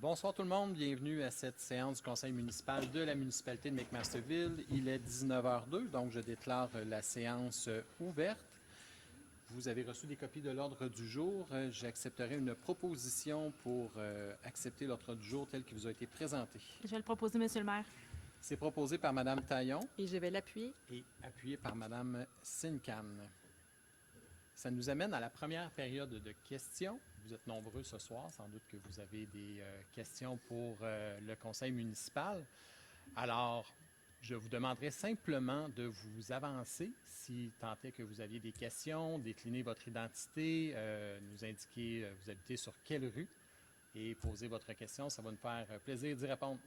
Bonsoir tout le monde, bienvenue à cette séance du conseil municipal de la municipalité de McMasterville. Il est 19h02, donc je déclare la séance ouverte. Vous avez reçu des copies de l'ordre du jour. J'accepterai une proposition pour accepter l'ordre du jour tel qu'il vous a été présenté. Je vais le proposer, Monsieur le maire. C'est proposé par Mme Taillon Et je vais l'appuyer. et appuyé par Mme Sincan. Ça nous amène à la première période de questions. Vous êtes nombreux ce soir, sans doute que vous avez des questions pour le conseil municipal. Alors, je vous demanderai simplement de vous avancer si tant est que vous aviez des questions, décliner votre identité, nous indiquer vous habitez sur quelle rue et poser votre question. Ça va nous faire plaisir d'y répondre.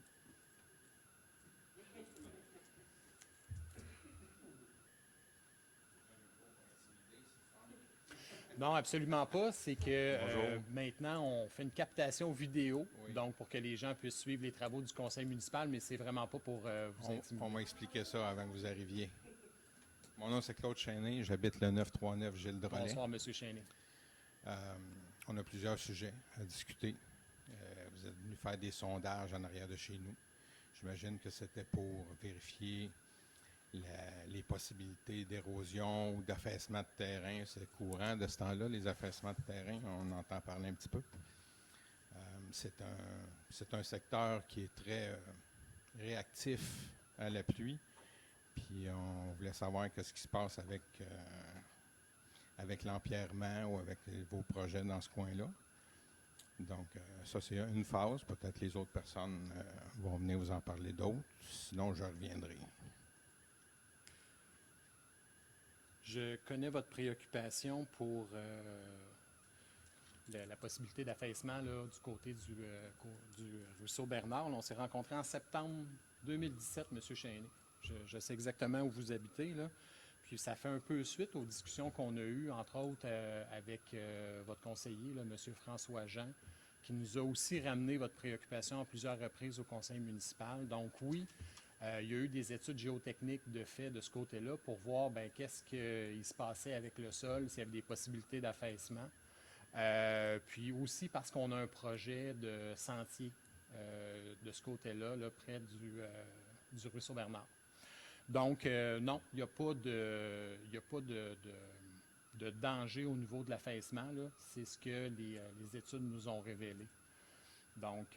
Non, absolument pas. C'est que maintenant, on fait une captation vidéo, donc pour que les gens puissent suivre les travaux du conseil municipal, mais c'est vraiment pas pour vous intimider. On m'a expliqué ça avant que vous arriviez. Mon nom, c'est Claude Chéné. J'habite le 939 Gilles-Drolet. Bonsoir, M. Chéné. On a plusieurs sujets à discuter. Vous êtes venu faire des sondages en arrière de chez nous. J'imagine que c'était pour vérifier les possibilités d'érosion ou d'affaissement de terrain. C'est courant de ce temps-là, les affaissements de terrain. On entend parler un petit peu. C'est un secteur qui est très réactif à la pluie. Puis on voulait savoir qu'est-ce qui se passe avec l'empierrement ou avec vos projets dans ce coin-là. Donc, ça, c'est une phase. Peut-être les autres personnes vont venir vous en parler d'autres. Sinon, je reviendrai. Je connais votre préoccupation pour la possibilité d'affaissement là, du côté du ruisseau Bernard. Là, on s'est rencontrés en septembre 2017, M. Chéné. Je sais exactement où vous habitez, là. Puis ça fait un peu suite aux discussions qu'on a eues, entre autres avec votre conseiller, là, M. François Jean, qui nous a aussi ramené votre préoccupation à plusieurs reprises au conseil municipal. Donc oui, il y a eu des études géotechniques de fait de ce côté-là pour voir qu'est-ce qu'il se passait avec le sol, s'il y avait des possibilités d'affaissement. Puis aussi parce qu'on a un projet de sentier de ce côté-là, là, près du ruisseau Bernard. Donc, non, il n'y a pas de danger au niveau de l'affaissement. C'est ce que les études nous ont révélé. Donc,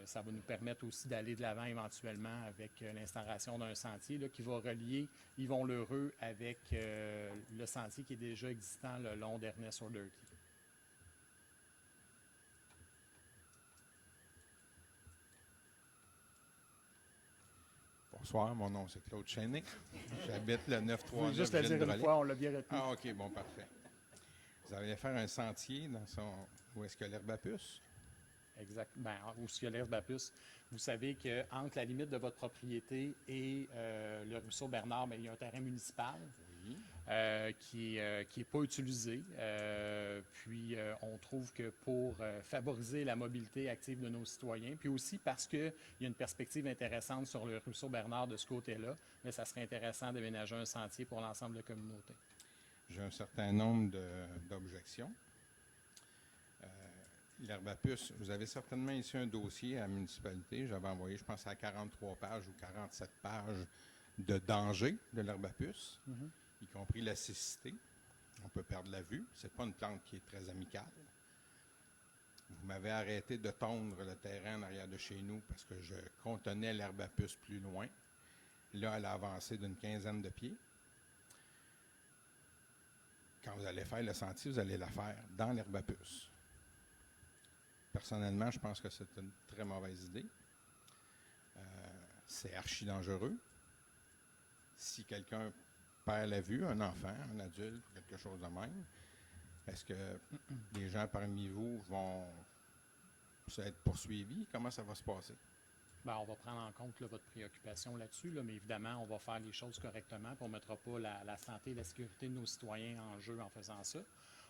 ça va nous permettre aussi d'aller de l'avant éventuellement avec l'installation d'un sentier là, qui va relier Yvon-L'Heureux avec le sentier qui est déjà existant le long d'Ernest O'Doherty. Bonsoir, mon nom, c'est Claude Chéné. J'habite le 939 Juste la dire une Gilles-Drolet. fois, on l'a bien retenu. Ah, OK, bon, parfait. Vous allez faire un sentier où est-ce que l'herbe à puce? Exact. Où est-ce qu'il y a l'herbe à puce? Vous savez qu'entre la limite de votre propriété et le ruisseau Bernard, il y a un terrain municipal qui est pas utilisé. Puis on trouve que pour favoriser la mobilité active de nos citoyens, puis aussi parce qu'il y a une perspective intéressante sur le ruisseau Bernard de ce côté-là, mais ça serait intéressant d'aménager un sentier pour l'ensemble de la communauté. J'ai un certain nombre d'objections. L'herbe à puce, vous avez certainement ici un dossier à la municipalité. J'avais envoyé, je pense, à 43 pages ou 47 pages de danger de l'herbe à puce, y compris la cécité. On peut perdre la vue. Ce n'est pas une plante qui est très amicale. Vous m'avez arrêté de tondre le terrain en arrière de chez nous parce que je contenais l'herbe à puce plus loin. Là, elle a avancé d'une 15aine de pieds. Quand vous allez faire le sentier, vous allez la faire dans l'herbe à puce. Personnellement, je pense que c'est une très mauvaise idée. C'est archi dangereux. Si quelqu'un perd la vue, un enfant, un adulte, quelque chose de même, est-ce que les gens parmi vous vont être poursuivis? Comment ça va se passer? On va prendre en compte là, votre préoccupation là-dessus, là, mais évidemment, on va faire les choses correctement, puis on ne mettra pas la santé et la sécurité de nos citoyens en jeu en faisant ça.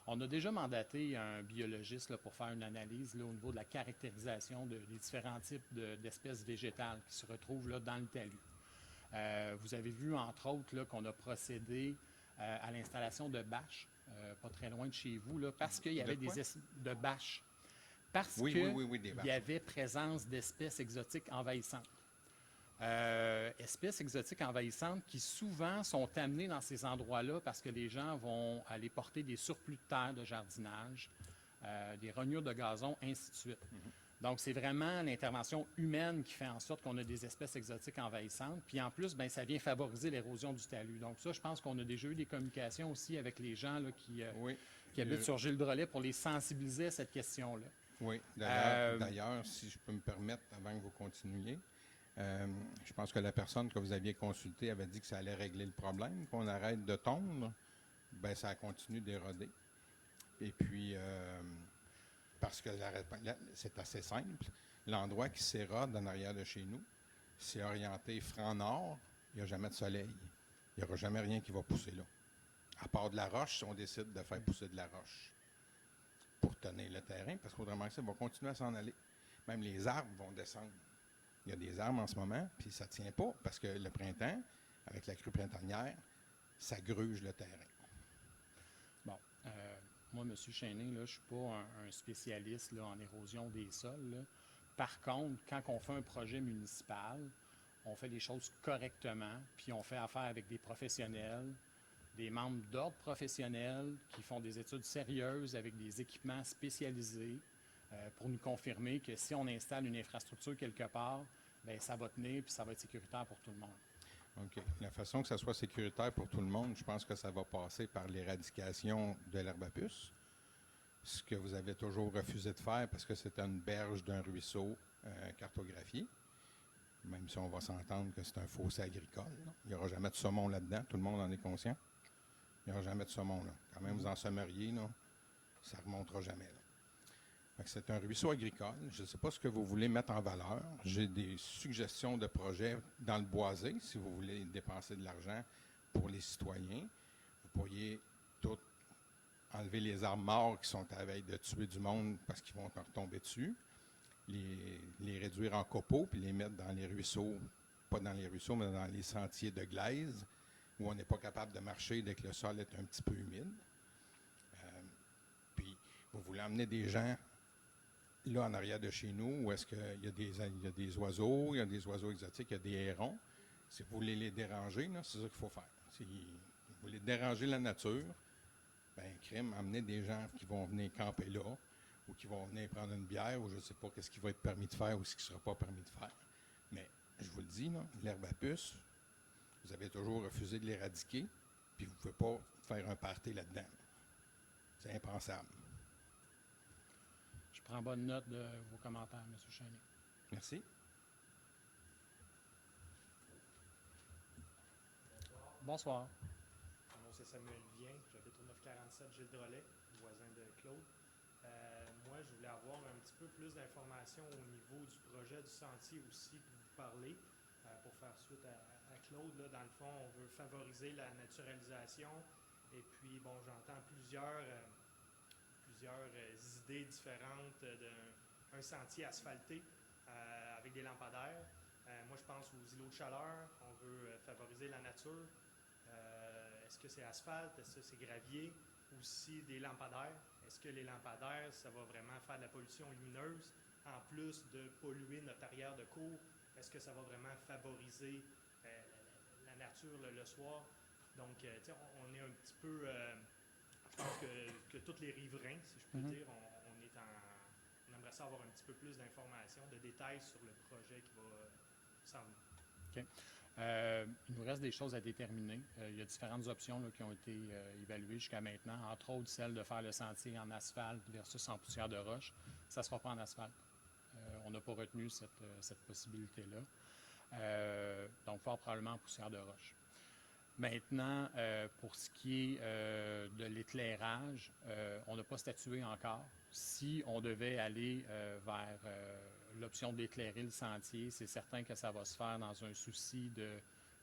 On a déjà mandaté un biologiste là, pour faire une analyse là, au niveau de la caractérisation des différents types d'espèces végétales qui se retrouvent là, dans le talus. Vous avez vu, entre autres, là, qu'on a procédé à l'installation de bâches, pas très loin de chez vous, là, parce qu'il y avait de bâches. parce Oui, que oui, des il vaches. y avait présence d'espèces exotiques envahissantes. Espèces exotiques envahissantes qui souvent sont amenées dans ces endroits-là parce que les gens vont aller porter des surplus de terre de jardinage, des rognures de gazon, ainsi de suite. Donc, c'est vraiment l'intervention humaine qui fait en sorte qu'on a des espèces exotiques envahissantes. Puis en plus, bien, ça vient favoriser l'érosion du talus. Donc ça, je pense qu'on a déjà eu des communications aussi avec les gens là, Oui. qui habitent sur Gilles-Drolet pour les sensibiliser à cette question-là. Oui, Euh, d'ailleurs, si je peux me permettre, avant que vous continuiez, je pense que la personne que vous aviez consultée avait dit que ça allait régler le problème, qu'on arrête de tondre. Bien, ça continue d'éroder. Et puis, parce que c'est assez simple, l'endroit qui s'érode en arrière de chez nous, c'est orienté franc nord, il n'y a jamais de soleil. Il n'y aura jamais rien qui va pousser là. À part de la roche, si on décide de faire pousser de la roche pour tenir le terrain, parce qu'autrement, ça va continuer à s'en aller. Même les arbres vont descendre. Il y a des arbres en ce moment, puis ça ne tient pas, parce que le printemps, avec la crue printanière, ça gruge le terrain. Bon, moi, M. Chéné, là, je ne suis pas un spécialiste là, en érosion des sols. Là. Par contre, quand on fait un projet municipal, on fait les choses correctement, puis on fait affaire avec des professionnels, des membres d'ordre professionnels qui font des études sérieuses avec des équipements spécialisés pour nous confirmer que si on installe une infrastructure quelque part, bien, ça va tenir puis ça va être sécuritaire pour tout le monde. OK. La façon que ça soit sécuritaire pour tout le monde, je pense que ça va passer par l'éradication de l'herbe à puce, ce que vous avez toujours refusé de faire parce que c'est une berge d'un ruisseau cartographié, même si on va s'entendre que c'est un fossé agricole. Là. Il n'y aura jamais de saumon là-dedans, tout le monde en est conscient. Il n'y aura jamais de saumon là. Quand même, vous en sommeriez, là, ça ne remontera jamais. Là. Fait que c'est un ruisseau agricole. Je ne sais pas ce que vous voulez mettre en valeur. J'ai des suggestions de projets dans le boisé, si vous voulez dépenser de l'argent pour les citoyens. Vous pourriez tout enlever les arbres morts qui sont à la veille de tuer du monde parce qu'ils vont retomber dessus, les réduire en copeaux puis les mettre dans les ruisseaux, pas dans les ruisseaux, mais dans les sentiers de glaise où on n'est pas capable de marcher dès que le sol est un petit peu humide. Puis vous voulez emmener des gens là, en arrière de chez nous, où est-ce qu'il y a des oiseaux, il y a des oiseaux exotiques, il y a des hérons. Si vous voulez les déranger, là, c'est ça qu'il faut faire. Si vous voulez déranger la nature, bien, crime, emmener des gens qui vont venir camper là, ou qui vont venir prendre une bière, ou je ne sais pas qu'est-ce qui va être permis de faire ou ce qui ne sera pas permis de faire. Mais, je vous le dis, là, l'herbe à puce, vous avez toujours refusé de l'éradiquer, puis vous ne pouvez pas faire un party là-dedans. C'est impensable. Je prends bonne note de vos commentaires, M. Chéné. Merci. Bonsoir. Mon nom, c'est Samuel Vien. J'habite au 947 Gilles Drolet, voisin de Claude. Moi, je voulais avoir un petit peu plus d'informations au niveau du projet du sentier aussi que vous parlez. Pour faire suite à Claude, là, dans le fond, on veut favoriser la naturalisation. Et puis, bon, j'entends plusieurs idées différentes d'un sentier asphalté avec des lampadaires. Moi, je pense aux îlots de chaleur. On veut favoriser la nature. Est-ce que c'est asphalte? Est-ce que c'est gravier? Aussi des lampadaires. Est-ce que les lampadaires, ça va vraiment faire de la pollution lumineuse en plus de polluer notre arrière de cour? Est-ce que ça va vraiment favoriser la nature le soir? Donc, on est un petit peu... je pense que tous les riverains, si je peux dire, on aimerait ça avoir un petit peu plus d'informations, de détails sur le projet qui va s'en venir. OK. Il nous reste des choses à déterminer. Il y a différentes options là, qui ont été évaluées jusqu'à maintenant, entre autres celle de faire le sentier en asphalte versus en poussière de roche. Ça ne se fera pas en asphalte. On n'a pas retenu cette possibilité-là. Donc, fort probablement en poussière de roche. Maintenant, pour ce qui est de l'éclairage, on n'a pas statué encore. Si on devait aller vers l'option d'éclairer le sentier, c'est certain que ça va se faire dans un souci de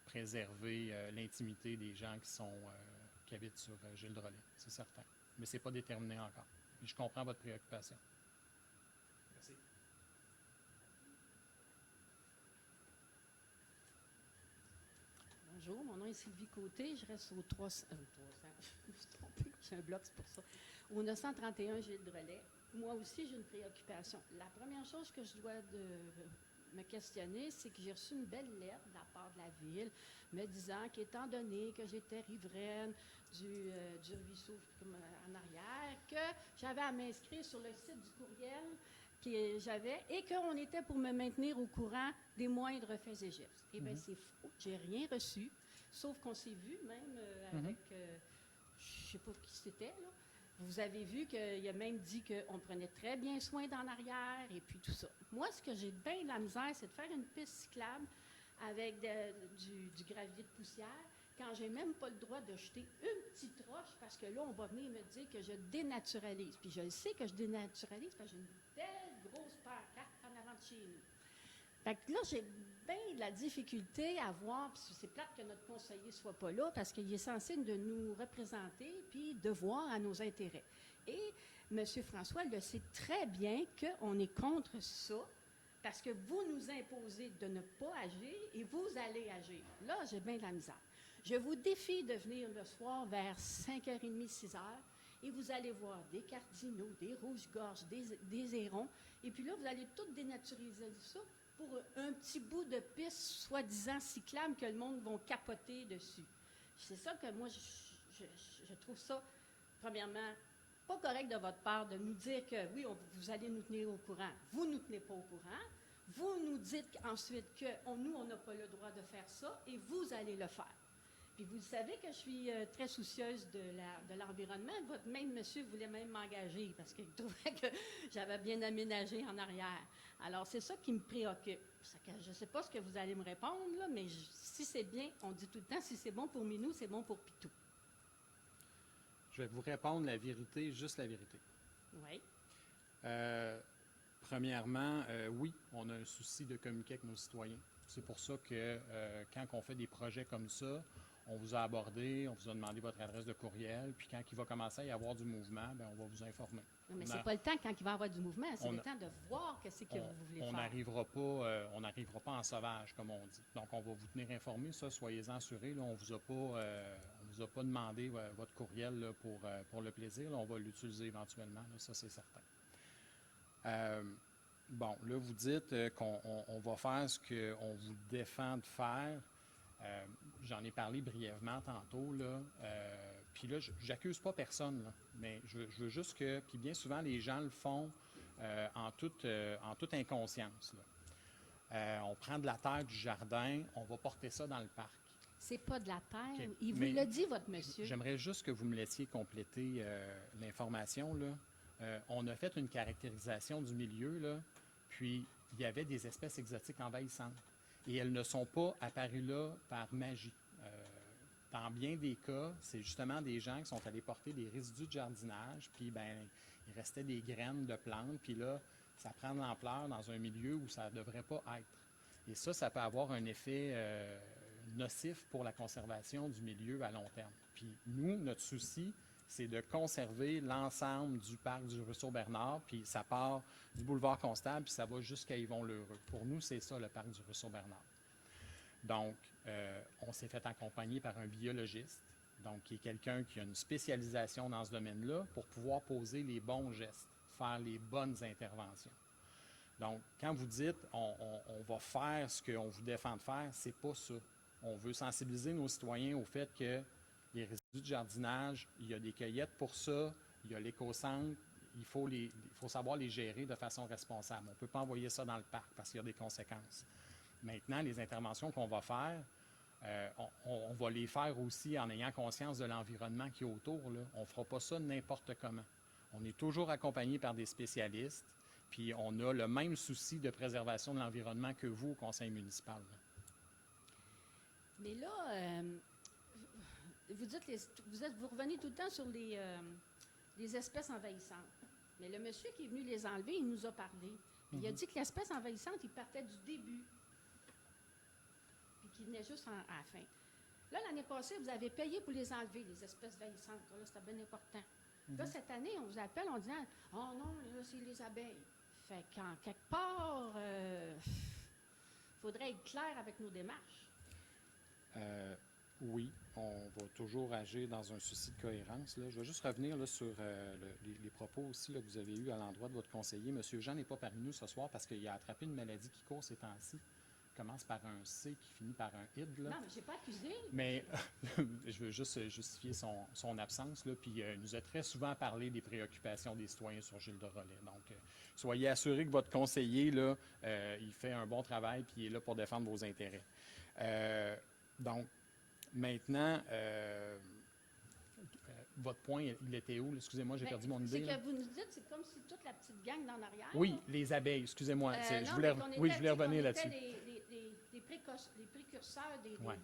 préserver l'intimité des gens qui habitent sur Gilles Drolet, c'est certain. Mais ce n'est pas déterminé encore. Et je comprends votre préoccupation. Merci. Bonjour, mon nom est Sylvie Côté. Je reste je me suis trompée, j'ai un bloc, c'est pour ça. Au 931 Gilles Drolet. moi aussi, j'ai une préoccupation. La première chose que je dois me questionner, c'est que j'ai reçu une belle lettre de la part de la Ville me disant qu'étant donné que j'étais riveraine du ruisseau en arrière, que j'avais à m'inscrire sur le site du courriel que j'avais et qu'on était pour me maintenir au courant des moindres faits et gestes. Eh bien, c'est faux. J'ai rien reçu, sauf qu'on s'est vu même avec, je ne sais pas qui c'était, là. Vous avez vu qu'il a même dit qu'on prenait très bien soin d'en arrière et puis tout ça. Moi, ce que j'ai bien de la misère, c'est de faire une piste cyclable avec du gravier de poussière quand j'ai même pas le droit de jeter une petite roche parce que là, on va venir me dire que je dénaturalise. Puis je le sais que je dénaturalise parce que j'ai une belle grosse pancarte en avant de chez nous. Fait que là, j'ai bien de la difficulté à voir, puis c'est plate que notre conseiller ne soit pas là, parce qu'il est censé de nous représenter, puis de voir à nos intérêts. Et M. François le sait très bien qu'on est contre ça, parce que vous nous imposez de ne pas agir, et vous allez agir. Là, j'ai bien de la misère. Je vous défie de venir le soir vers 5h30, 6h, et vous allez voir des cardinaux, des rouges-gorges, des hérons, et puis là, vous allez tout dénaturaliser ça, pour un petit bout de piste soi-disant cyclable que le monde va capoter dessus. C'est ça que moi, je trouve ça, premièrement, pas correct de votre part de nous dire que oui, vous allez nous tenir au courant. Vous ne nous tenez pas au courant. Vous nous dites ensuite que nous, on n'a pas le droit de faire ça et vous allez le faire. Puis vous savez que je suis très soucieuse de l'environnement. Votre même monsieur voulait même m'engager parce qu'il trouvait que j'avais bien aménagé en arrière. Alors, c'est ça qui me préoccupe. Je ne sais pas ce que vous allez me répondre, là, mais si c'est bien, on dit tout le temps, si c'est bon pour Minou, c'est bon pour Pitou. Je vais vous répondre la vérité, juste la vérité. Oui. Premièrement, oui, on a un souci de communiquer avec nos citoyens. C'est pour ça que quand on fait des projets comme ça, on vous a abordé, on vous a demandé votre adresse de courriel, puis quand il va commencer à y avoir du mouvement, bien, on va vous informer. Mais ce n'est pas le temps quand il va y avoir du mouvement, c'est le temps de voir ce que vous voulez faire. On n'arrivera pas en sauvage, comme on dit. Donc, on va vous tenir informés, ça, soyez-en assurés. Là, on vous a pas demandé votre courriel là, pour le plaisir. Là, on va l'utiliser éventuellement, là, ça, c'est certain. Bon, là, vous dites qu'on va faire ce qu'on vous défend de faire. J'en ai parlé brièvement tantôt, là. Puis là, j'accuse pas personne, là, mais je veux juste que... Puis bien souvent, les gens le font en toute inconscience, là. On prend de la terre du jardin, on va porter ça dans le parc. C'est pas de la terre. Okay. Il vous l'a dit, votre monsieur. J'aimerais juste que vous me laissiez compléter l'information, là. On a fait une caractérisation du milieu, là, puis il y avait des espèces exotiques envahissantes. Et elles ne sont pas apparues là par magie. Dans bien des cas, c'est justement des gens qui sont allés porter des résidus de jardinage, puis ben, il restait des graines de plantes, puis là, ça prend de l'ampleur dans un milieu où ça ne devrait pas être. Et ça peut avoir un effet nocif pour la conservation du milieu à long terme. Puis nous, notre souci, c'est de conserver l'ensemble du parc du Ruisseau-Bernard, puis ça part du boulevard Constable, puis ça va jusqu'à Yvon-L'Heureux. Pour nous, c'est ça, le parc du Ruisseau-Bernard. Donc, on s'est fait accompagner par un biologiste, donc qui est quelqu'un qui a une spécialisation dans ce domaine-là pour pouvoir poser les bons gestes, faire les bonnes interventions. Donc, quand vous dites on va faire ce qu'on vous défend de faire, c'est pas ça. On veut sensibiliser nos citoyens au fait que les résidus de jardinage, il y a des cueillettes pour ça, il y a l'éco-centre, il faut savoir les gérer de façon responsable. On ne peut pas envoyer ça dans le parc parce qu'il y a des conséquences. Maintenant, les interventions qu'on va faire, on va les faire aussi en ayant conscience de l'environnement qui est autour, là. On ne fera pas ça n'importe comment. On est toujours accompagné par des spécialistes, puis on a le même souci de préservation de l'environnement que vous au conseil municipal, là. Mais là, vous dites, vous revenez tout le temps sur les espèces envahissantes. Mais le monsieur qui est venu les enlever, il nous a parlé. Il a dit que l'espèce envahissante, il partait du début, puis qu'il venait juste à la fin. Là, l'année passée, vous avez payé pour les enlever, les espèces envahissantes. Là, c'était bien important. Là, cette année, on vous appelle en disant « Oh non, là, c'est les abeilles. » Fait qu'en quelque part, il faudrait être clair avec nos démarches. Oui, on va toujours agir dans un souci de cohérence. Là. Je vais juste revenir là, sur les propos aussi là, que vous avez eus à l'endroit de votre conseiller. Monsieur Jean n'est pas parmi nous ce soir parce qu'il a attrapé une maladie qui court ces temps-ci. Commence par un C qui finit par un id. Là. Non, mais je n'ai pas accusé. Mais je veux juste justifier son absence. Là, puis il nous a très souvent parlé des préoccupations des citoyens sur Gilles de Relais. Donc, soyez assurés que votre conseiller, là, il fait un bon travail puis il est là pour défendre vos intérêts. Donc, maintenant, votre point, il était où? Excusez-moi, j'ai perdu mon idée. C'est que vous nous dites, c'est comme si toute la petite gang d'en arrière. Oui, les abeilles, excusez-moi. Non, je voulais revenir là-dessus. Les précurseurs Ouais.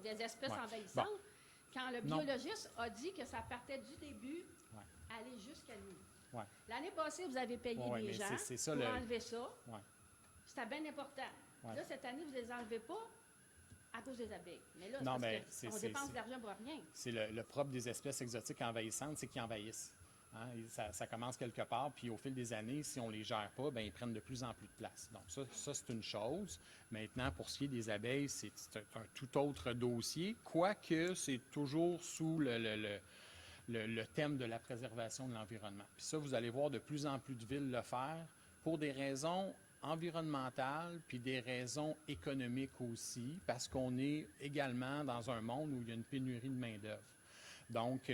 des espèces envahissantes. Bon. Quand le biologiste a dit que ça partait du début, Ouais. aller jusqu'à nous. Ouais. L'année passée, vous avez payé Ouais, des mais gens c'est ça, pour enlever ça. Ouais. C'était bien important. Ouais. Là, cette année, vous ne les enlevez pas à cause des abeilles. Mais là, Non, mais on dépense de l'argent pour rien. C'est le propre des espèces exotiques envahissantes, c'est qu'ils envahissent. Hein? Ça commence quelque part, puis au fil des années, si on ne les gère pas, bien, ils prennent de plus en plus de place. Donc ça c'est une chose. Maintenant, pour ce qui est des abeilles, c'est un tout autre dossier, quoique c'est toujours sous le thème de la préservation de l'environnement. Puis ça, vous allez voir de plus en plus de villes le faire pour des raisons environnementales, puis des raisons économiques aussi, parce qu'on est également dans un monde où il y a une pénurie de main-d'œuvre. Donc,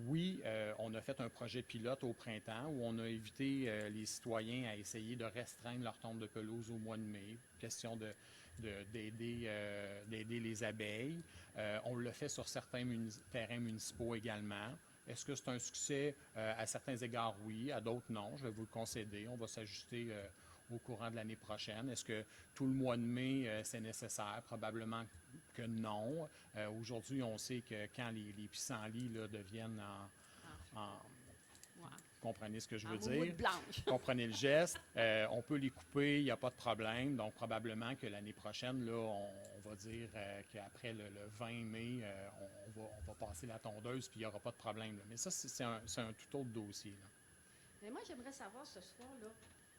oui, on a fait un projet pilote au printemps où on a invité les citoyens à essayer de restreindre leur tombe de pelouse au mois de mai. Question d'aider les abeilles. On l'a fait sur certains terrains municipaux également. Est-ce que c'est un succès? À certains égards, oui. À d'autres, non. Je vais vous le concéder. On va s'ajuster au courant de l'année prochaine. Est-ce que tout le mois de mai, c'est nécessaire? Probablement que non. Aujourd'hui, on sait que quand les pissenlits là, deviennent Ouais. comprenez ce que je veux moumoute dire? blanche. Comprenez le geste. On peut les couper, il n'y a pas de problème. Donc, probablement que l'année prochaine, là, on va dire qu'après le 20 mai, on va passer la tondeuse puis il n'y aura pas de problème. Là. Mais ça, c'est un tout autre dossier. Là. Mais moi, j'aimerais savoir ce soir, là,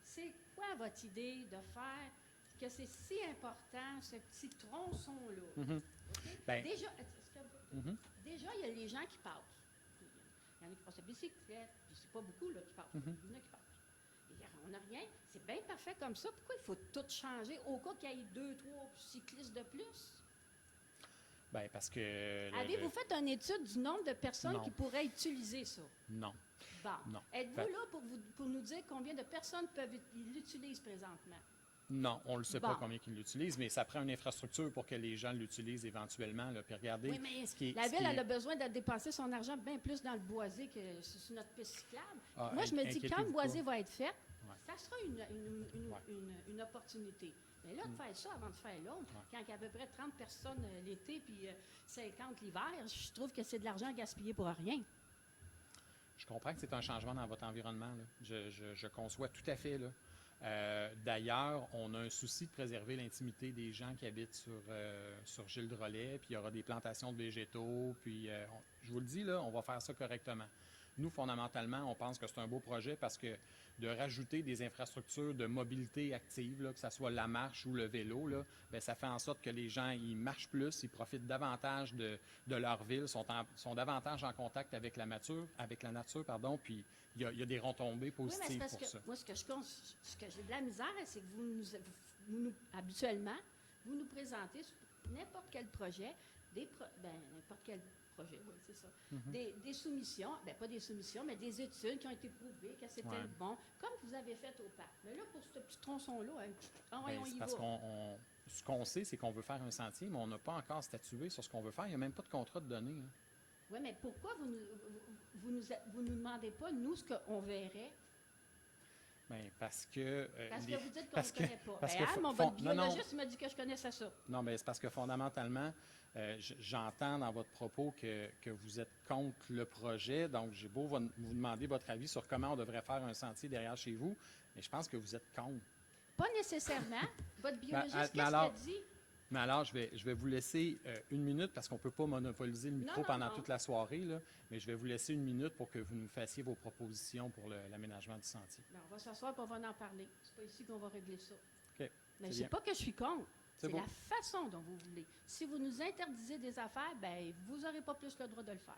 c'est quoi votre idée de faire que c'est si important, ce petit tronçon-là? Mm-hmm. Okay? Ben, déjà, mm-hmm. il y a les gens qui passent. Il y en a qui passent à bicyclette, puis c'est pas beaucoup là, qui passent. Mm-hmm. Il y en a qui passent. Et on n'a rien. C'est bien parfait comme ça. Pourquoi il faut tout changer au cas qu'il y ait 2, 3 cyclistes de plus? Bien, parce que... Avez-vous fait une étude du nombre de personnes Non. qui pourraient utiliser ça? Non. Bon. Non. Êtes-vous là pour nous dire combien de personnes l'utilisent présentement? Non, on ne le sait Bon. pas combien ils l'utilisent, mais ça prend une infrastructure pour que les gens l'utilisent éventuellement. Là. Puis regardez, Oui, mais ce qui est, la ce qui ville, est- elle a besoin de dépenser son argent bien plus dans le boisé que sur notre piste cyclable. Ah, Moi, je me dis, quand inquiétez-vous le boisé pas. va être fait, Ouais. ça sera une opportunité. Mais là, de faire ça avant de faire l'autre, quand il y a à peu près 30 personnes l'été puis 50 l'hiver, je trouve que c'est de l'argent gaspillé pour rien. Je comprends que c'est un changement dans votre environnement. Là. Je conçois tout à fait. Là. D'ailleurs, on a un souci de préserver l'intimité des gens qui habitent sur Gilles de Relais, puis il y aura des plantations de végétaux, puis je vous le dis, là, on va faire ça correctement. Nous, fondamentalement, on pense que c'est un beau projet parce que de rajouter des infrastructures de mobilité active, là, que ce soit la marche ou le vélo, là, bien, ça fait en sorte que les gens ils marchent plus, ils profitent davantage de leur ville, sont davantage en contact avec la nature, puis il y a des retombées Oui, mais c'est positives parce pour que ça. moi, ce que j'ai de la misère, c'est que habituellement, vous nous présentez sur n'importe quel projet, n'importe quel projet, oui, c'est ça, des soumissions, pas des soumissions, mais des études qui ont été prouvées que c'était Ouais. bon, comme vous avez fait au parc. Mais là, pour ce petit tronçon-là, Ben, on c'est y parce va. ce qu'on sait, c'est qu'on veut faire un sentier, mais on n'a pas encore statué sur ce qu'on veut faire. Il n'y a même pas de contrat de données. Hein. Oui, mais pourquoi vous nous demandez pas, nous, ce qu'on verrait? Bien, parce que... Parce que les- vous dites qu'on parce ne que- connaît pas. parce Ben, que mon fond- votre non, non. biologiste m'a dit que je connaissais ça. Non, mais c'est parce que fondamentalement, j'entends dans votre propos que vous êtes contre le projet. Donc, j'ai beau vous demander votre avis sur comment on devrait faire un sentier derrière chez vous, mais je pense que vous êtes contre. Pas nécessairement. Votre biologiste, mais qu'est-ce alors- qu'il dit? Mais alors, je vais vous laisser une minute parce qu'on ne peut pas monopoliser le micro Non, pendant non. toute la soirée, là, mais je vais vous laisser une minute pour que vous nous fassiez vos propositions pour l'aménagement du sentier. Ben, on va s'asseoir et on va en parler. C'est pas ici qu'on va régler ça. OK. Mais c'est je bien. sais pas que je suis contre. C'est beau. la façon dont vous voulez. Si vous nous interdisez des affaires, ben vous n'aurez pas plus le droit de le faire.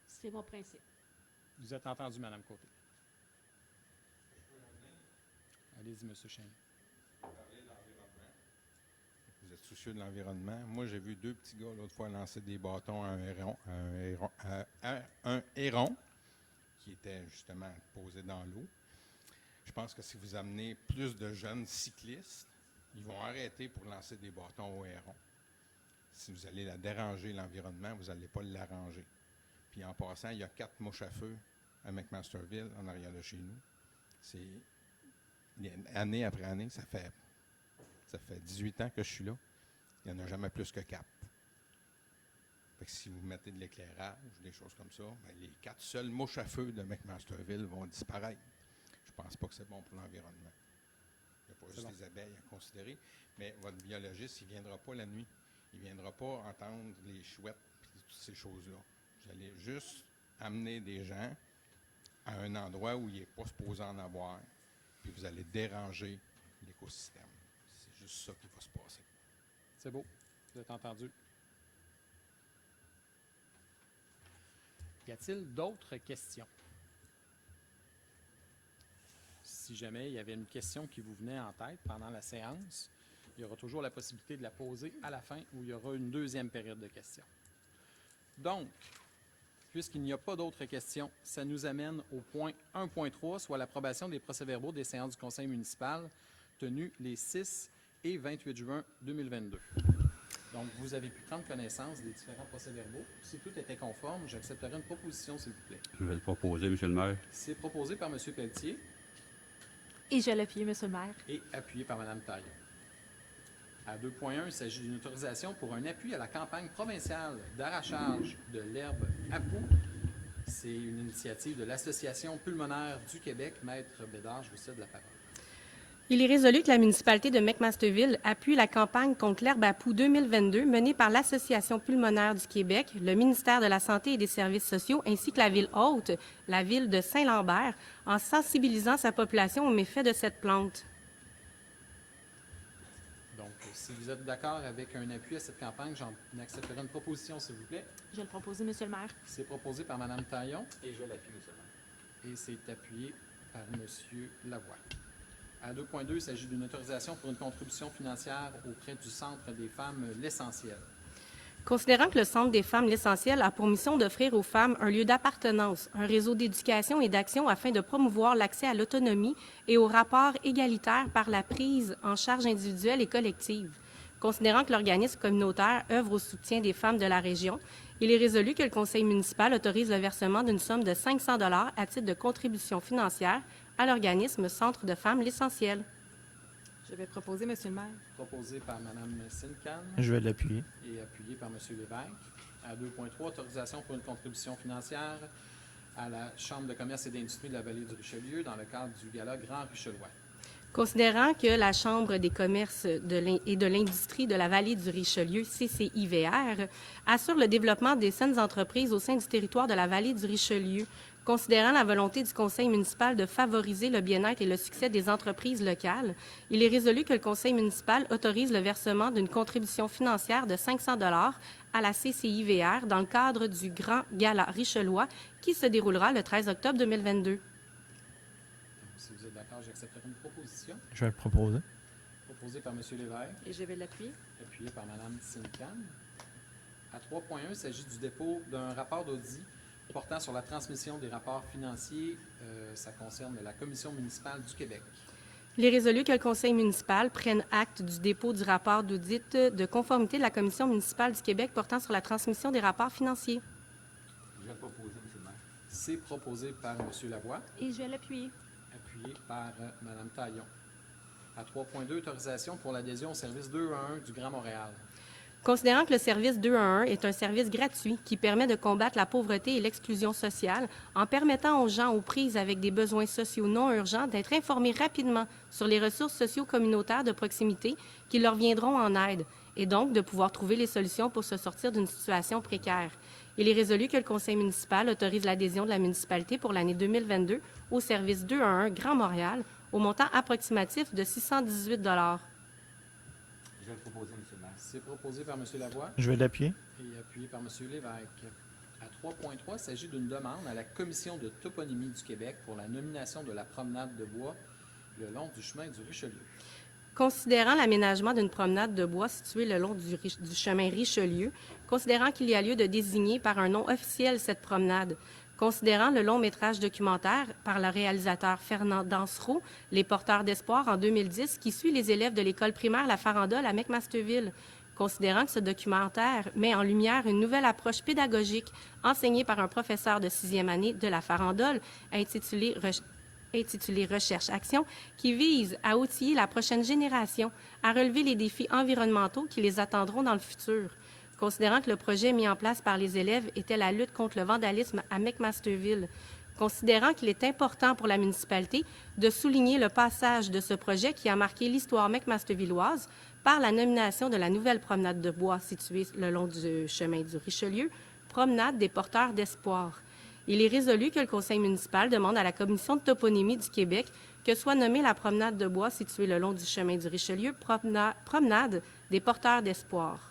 C'est mon principe. Vous êtes entendu, Mme Côté. Allez-y, M. Chêne. Vous êtes soucieux de l'environnement. Moi, j'ai vu 2 petits gars l'autre fois lancer des bâtons à un héron qui était justement posé dans l'eau. Je pense que si vous amenez plus de jeunes cyclistes, ils vont arrêter pour lancer des bâtons au héron. Si vous allez la déranger, l'environnement, vous n'allez pas l'arranger. Puis en passant, il y a 4 mouches à feu à McMasterville, en arrière de chez nous. C'est année après année, ça fait 18 ans que je suis là. Il n'y en a jamais plus que 4. Fait que si vous mettez de l'éclairage, des choses comme ça, bien, les 4 seules mouches à feu de McMasterville vont disparaître. Je ne pense pas que c'est bon pour l'environnement. Il n'y a pas juste des abeilles à considérer. Mais votre biologiste, il ne viendra pas la nuit. Il ne viendra pas entendre les chouettes et toutes ces choses-là. Vous allez juste amener des gens à un endroit où il n'est pas supposé en avoir, puis vous allez déranger l'écosystème. C'est juste ça qui va se passer. C'est beau. Vous êtes entendu. Y a-t-il d'autres questions? Si jamais il y avait une question qui vous venait en tête pendant la séance, il y aura toujours la possibilité de la poser à la fin où il y aura une deuxième période de questions. Donc, puisqu'il n'y a pas d'autres questions, ça nous amène au point 1.3, soit l'approbation des procès-verbaux des séances du Conseil municipal tenues les 6 et 28 juin 2022. Donc, vous avez pu prendre connaissance des différents procès-verbaux. Si tout était conforme, j'accepterai une proposition, s'il vous plaît. Je vais le proposer, M. le maire. C'est proposé par M. Pelletier Et je l'appuie, Monsieur le maire. et appuyé par Mme Taillon. À 2.1, il s'agit d'une autorisation pour un appui à la campagne provinciale d'arrachage de l'herbe à poux. C'est une initiative de l'Association pulmonaire du Québec. Maître Bédard, je vous cède la parole. Il est résolu que la municipalité de McMasterville appuie la campagne contre l'herbe à poux 2022 menée par l'Association pulmonaire du Québec, le ministère de la Santé et des Services sociaux ainsi que la Ville haute, la Ville de Saint-Lambert, en sensibilisant sa population aux méfaits de cette plante. Donc, si vous êtes d'accord avec un appui à cette campagne, j'en accepterai une proposition, s'il vous plaît. Je vais le proposer, Monsieur le maire. C'est proposé par Mme Taillon Et je l'appuie, M. le maire. et c'est appuyé par M. Lavoie. À 2.2, il s'agit d'une autorisation pour une contribution financière auprès du Centre des femmes L'Essentiel. Considérant que le Centre des femmes L'Essentiel a pour mission d'offrir aux femmes un lieu d'appartenance, un réseau d'éducation et d'action afin de promouvoir l'accès à l'autonomie et au rapport égalitaire par la prise en charge individuelle et collective. Considérant que l'organisme communautaire œuvre au soutien des femmes de la région, il est résolu que le conseil municipal autorise le versement d'une somme de 500 $ à titre de contribution financière à l'organisme Centre de femmes L'Essentiel. Je vais proposer, Monsieur le maire. Proposé par Mme Sincan Je vais l'appuyer. et appuyé par M. Lévesque. À 2.3, autorisation pour une contribution financière à la Chambre de commerce et d'industrie de la vallée du Richelieu dans le cadre du gala Grand Richelieu. Considérant que la Chambre des commerces et de l'industrie de la vallée du Richelieu, CCIVR, assure le développement des saines entreprises au sein du territoire de la vallée du Richelieu, considérant la volonté du conseil municipal de favoriser le bien-être et le succès des entreprises locales, il est résolu que le conseil municipal autorise le versement d'une contribution financière de 500 $ à la CCIVR dans le cadre du Grand Gala Richelieu qui se déroulera le 13 octobre 2022. Donc, si vous êtes d'accord, j'accepterai une proposition. Je vais le proposer. Proposée par M. Lévesque, Et je vais l'appuyer. appuyé par Mme Sincan. À 3.1, il s'agit du dépôt d'un rapport d'audit portant sur la transmission des rapports financiers. Ça concerne la Commission municipale du Québec. Il est résolu que le conseil municipal prenne acte du dépôt du rapport d'audit de conformité de la Commission municipale du Québec portant sur la transmission des rapports financiers. Je vais le proposer, M. le maire. C'est proposé par M. Lavoie, Et je vais l'appuyer. appuyé par Mme Taillon. À 3.2, autorisation pour l'adhésion au service 211 du Grand Montréal. Considérant que le service 211 est un service gratuit qui permet de combattre la pauvreté et l'exclusion sociale en permettant aux gens aux prises avec des besoins sociaux non urgents d'être informés rapidement sur les ressources socio-communautaires de proximité qui leur viendront en aide et donc de pouvoir trouver les solutions pour se sortir d'une situation précaire. Il est résolu que le conseil municipal autorise l'adhésion de la municipalité pour l'année 2022 au service 211 Grand Montréal au montant approximatif de 618 $. Je vais le proposer, M. le maire. C'est proposé par M. Lavoie Je vais l'appuyer. et appuyé par M. Lévesque. À 3.3, il s'agit d'une demande à la Commission de toponymie du Québec pour la nomination de la promenade de bois le long du chemin du Richelieu. Considérant l'aménagement d'une promenade de bois située le long du chemin Richelieu, considérant qu'il y a lieu de désigner par un nom officiel cette promenade, considérant le long-métrage documentaire par le réalisateur Fernand Dansereau, Les Porteurs d'espoir en 2010, qui suit les élèves de l'école primaire La Farandole à McMasterville, considérant que ce documentaire met en lumière une nouvelle approche pédagogique enseignée par un professeur de 6e année de La Farandole, intitulée Recherche-Action, qui vise à outiller la prochaine génération à relever les défis environnementaux qui les attendront dans le futur. Considérant que le projet mis en place par les élèves était la lutte contre le vandalisme à McMasterville, considérant qu'il est important pour la municipalité de souligner le passage de ce projet qui a marqué l'histoire McMastervilloise par la nomination de la nouvelle promenade de bois située le long du chemin du Richelieu, promenade des Porteurs d'espoir. Il est résolu que le conseil municipal demande à la Commission de toponymie du Québec que soit nommée la promenade de bois située le long du chemin du Richelieu, promenade des Porteurs d'espoir.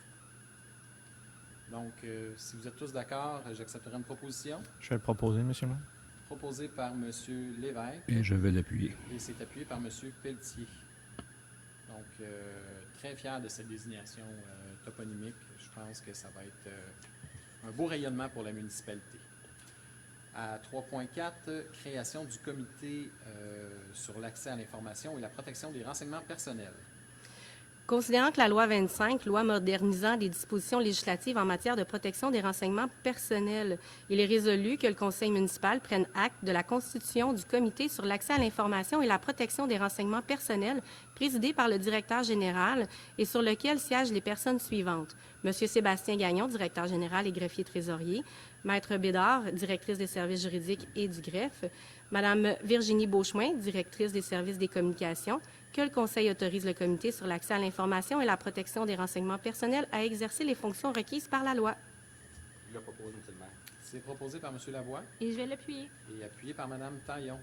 Donc, si vous êtes tous d'accord, j'accepterai une proposition. Je vais le proposer, M. le maire. Proposée par M. Lévesque Et je vais l'appuyer. et c'est appuyé par M. Pelletier. Donc, très fier de cette désignation toponymique. Je pense que ça va être un beau rayonnement pour la municipalité. À 3.4, création du comité sur l'accès à l'information et la protection des renseignements personnels. Considérant que la loi 25, loi modernisant des dispositions législatives en matière de protection des renseignements personnels, il est résolu que le conseil municipal prenne acte de la constitution du comité sur l'accès à l'information et la protection des renseignements personnels présidé par le directeur général et sur lequel siègent les personnes suivantes. M. Sébastien Gagnon, directeur général et greffier trésorier, Maître Bédard, directrice des services juridiques et du greffe, Mme Virginie Beauchemin, directrice des services des communications, que le Conseil autorise le comité sur l'accès à l'information et la protection des renseignements personnels à exercer les fonctions requises par la loi. Je le propose, M. le maire. C'est proposé par M. Lavoie Et je vais l'appuyer. et appuyé par Mme Taillon.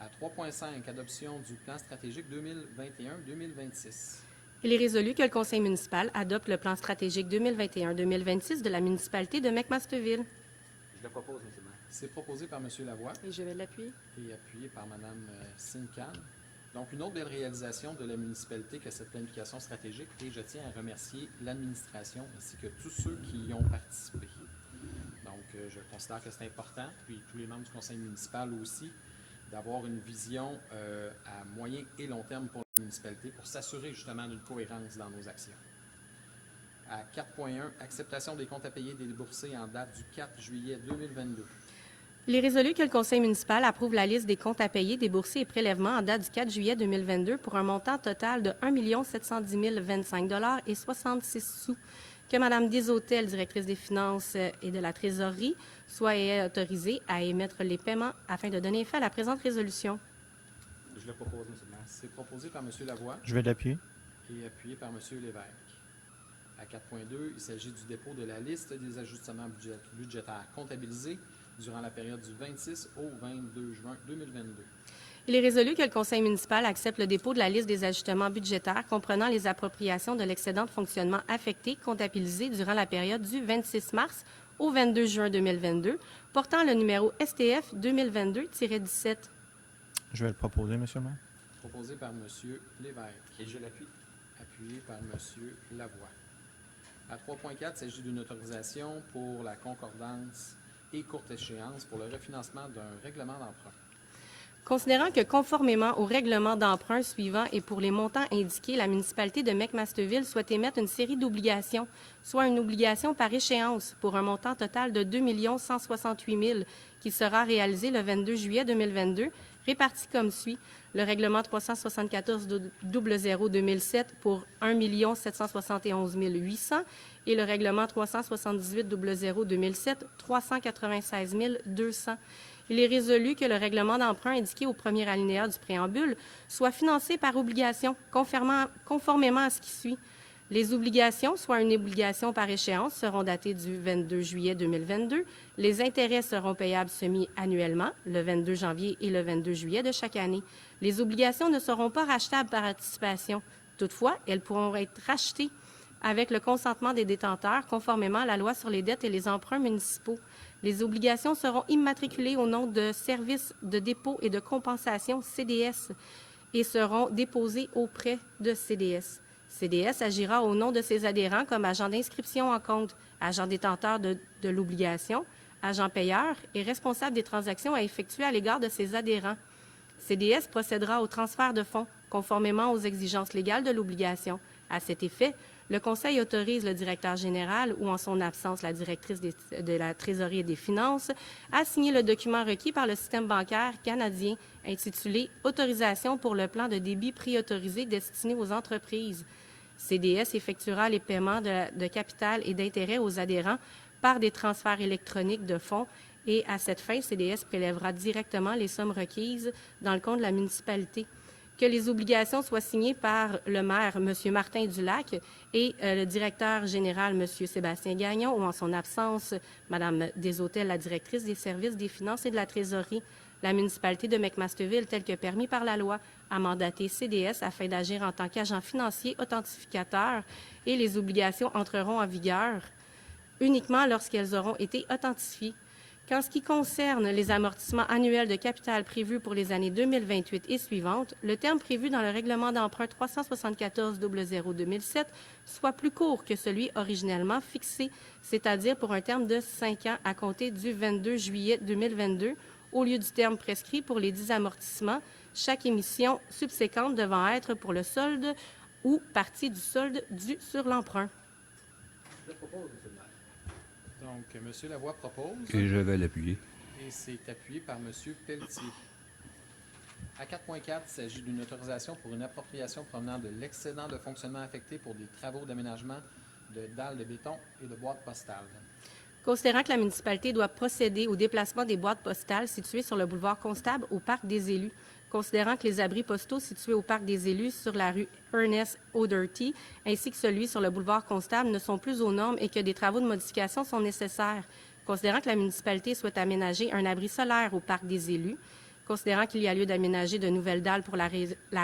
À 3.5, adoption du plan stratégique 2021-2026. Il est résolu que le Conseil municipal adopte le plan stratégique 2021-2026 de la municipalité de McMasterville. Je le propose, M. le maire. C'est proposé par M. Lavoie Et je vais l'appuyer. et appuyé par Mme Sincan. Donc, une autre belle réalisation de la municipalité que cette planification stratégique, et je tiens à remercier l'administration ainsi que tous ceux qui y ont participé. Donc, je considère que c'est important, puis tous les membres du conseil municipal aussi, d'avoir une vision à moyen et long terme pour la municipalité pour s'assurer justement d'une cohérence dans nos actions. À 4.1, acceptation des comptes à payer des déboursés en date du 4 juillet 2022. Il est résolu que le Conseil municipal approuve la liste des comptes à payer, déboursés et prélèvements en date du 4 juillet 2022 pour un montant total de 1 710 025 $ et 66 sous. Que Mme Desautels, directrice des finances et de la trésorerie, soit autorisée à émettre les paiements afin de donner effet à la présente résolution. Je le propose, M. le maire. C'est proposé par M. Lavoie Je vais l'appuyer. et appuyé par M. Lévesque. À 4.2, il s'agit du dépôt de la liste des ajustements budgétaires comptabilisés durant la période du 26 au 22 juin 2022. Il est résolu que le Conseil municipal accepte le dépôt de la liste des ajustements budgétaires comprenant les appropriations de l'excédent de fonctionnement affecté comptabilisé durant la période du 26 mars au 22 juin 2022, portant le numéro STF 2022-17. Je vais le proposer, M. le maire. Proposé par M. Lévesque, Et je l'appuie. appuyé par M. Lavoie. À 3.4, il s'agit d'une autorisation pour la concordance et courte échéance pour le refinancement d'un règlement d'emprunt. Considérant que, conformément au règlement d'emprunt suivant et pour les montants indiqués, la municipalité de McMasterville souhaite émettre une série d'obligations, soit une obligation par échéance pour un montant total de 2 168 000 qui sera réalisé le 22 juillet 2022, réparti comme suit. Le règlement 374-00-2007 pour 1 771 800 et le règlement 378-00-2007, 396 200. Il est résolu que le règlement d'emprunt indiqué au premier alinéa du préambule soit financé par obligation, conformément à ce qui suit. Les obligations, soit une obligation par échéance, seront datées du 22 juillet 2022. Les intérêts seront payables semi-annuellement, le 22 janvier et le 22 juillet de chaque année. Les obligations ne seront pas rachetables par anticipation. Toutefois, elles pourront être rachetées avec le consentement des détenteurs, conformément à la loi sur les dettes et les emprunts municipaux. Les obligations seront immatriculées au nom de Services de dépôt et de compensation, CDS, et seront déposées auprès de CDS. CDS agira au nom de ses adhérents comme agent d'inscription en compte, agent détenteur de l'obligation, agent payeur et responsable des transactions à effectuer à l'égard de ses adhérents. CDS procédera au transfert de fonds, conformément aux exigences légales de l'obligation. À cet effet, le Conseil autorise le directeur général ou, en son absence, la directrice de la Trésorerie et des Finances à signer le document requis par le système bancaire canadien intitulé « Autorisation pour le plan de débit préautorisé destiné aux entreprises ». CDS effectuera les paiements de capital et d'intérêt aux adhérents par des transferts électroniques de fonds et, à cette fin, CDS prélèvera directement les sommes requises dans le compte de la municipalité. Que les obligations soient signées par le maire, M. Martin Dulac, et le directeur général, M. Sébastien Gagnon, ou en son absence, Mme Desautels, la directrice des services des finances et de la trésorerie. La municipalité de McMasterville, tel que permis par la loi, a mandaté CDS afin d'agir en tant qu'agent financier authentificateur et les obligations entreront en vigueur uniquement lorsqu'elles auront été authentifiées. Qu'en ce qui concerne les amortissements annuels de capital prévus pour les années 2028 et suivantes, le terme prévu dans le règlement d'emprunt 374-00-2007 soit plus court que celui originellement fixé, c'est-à-dire pour un terme de 5 ans à compter du 22 juillet 2022, au lieu du terme prescrit pour les 10 amortissements, chaque émission subséquente devant être pour le solde ou partie du solde dû sur l'emprunt. Je le propose, Monsieur le maire. Donc, M. Lavoie propose Et je vais l'appuyer. et c'est appuyé par M. Pelletier. À 4.4, il s'agit d'une autorisation pour une appropriation provenant de l'excédent de fonctionnement affecté pour des travaux d'aménagement de dalles de béton et de boîtes postales. Considérant que la municipalité doit procéder au déplacement des boîtes postales situées sur le boulevard Constable au Parc des élus, considérant que les abris postaux situés au Parc des élus sur la rue Ernest O'Doherty ainsi que celui sur le boulevard Constable ne sont plus aux normes et que des travaux de modification sont nécessaires, considérant que la municipalité souhaite aménager un abri solaire au Parc des élus, considérant qu'il y a lieu d'aménager de nouvelles dalles pour la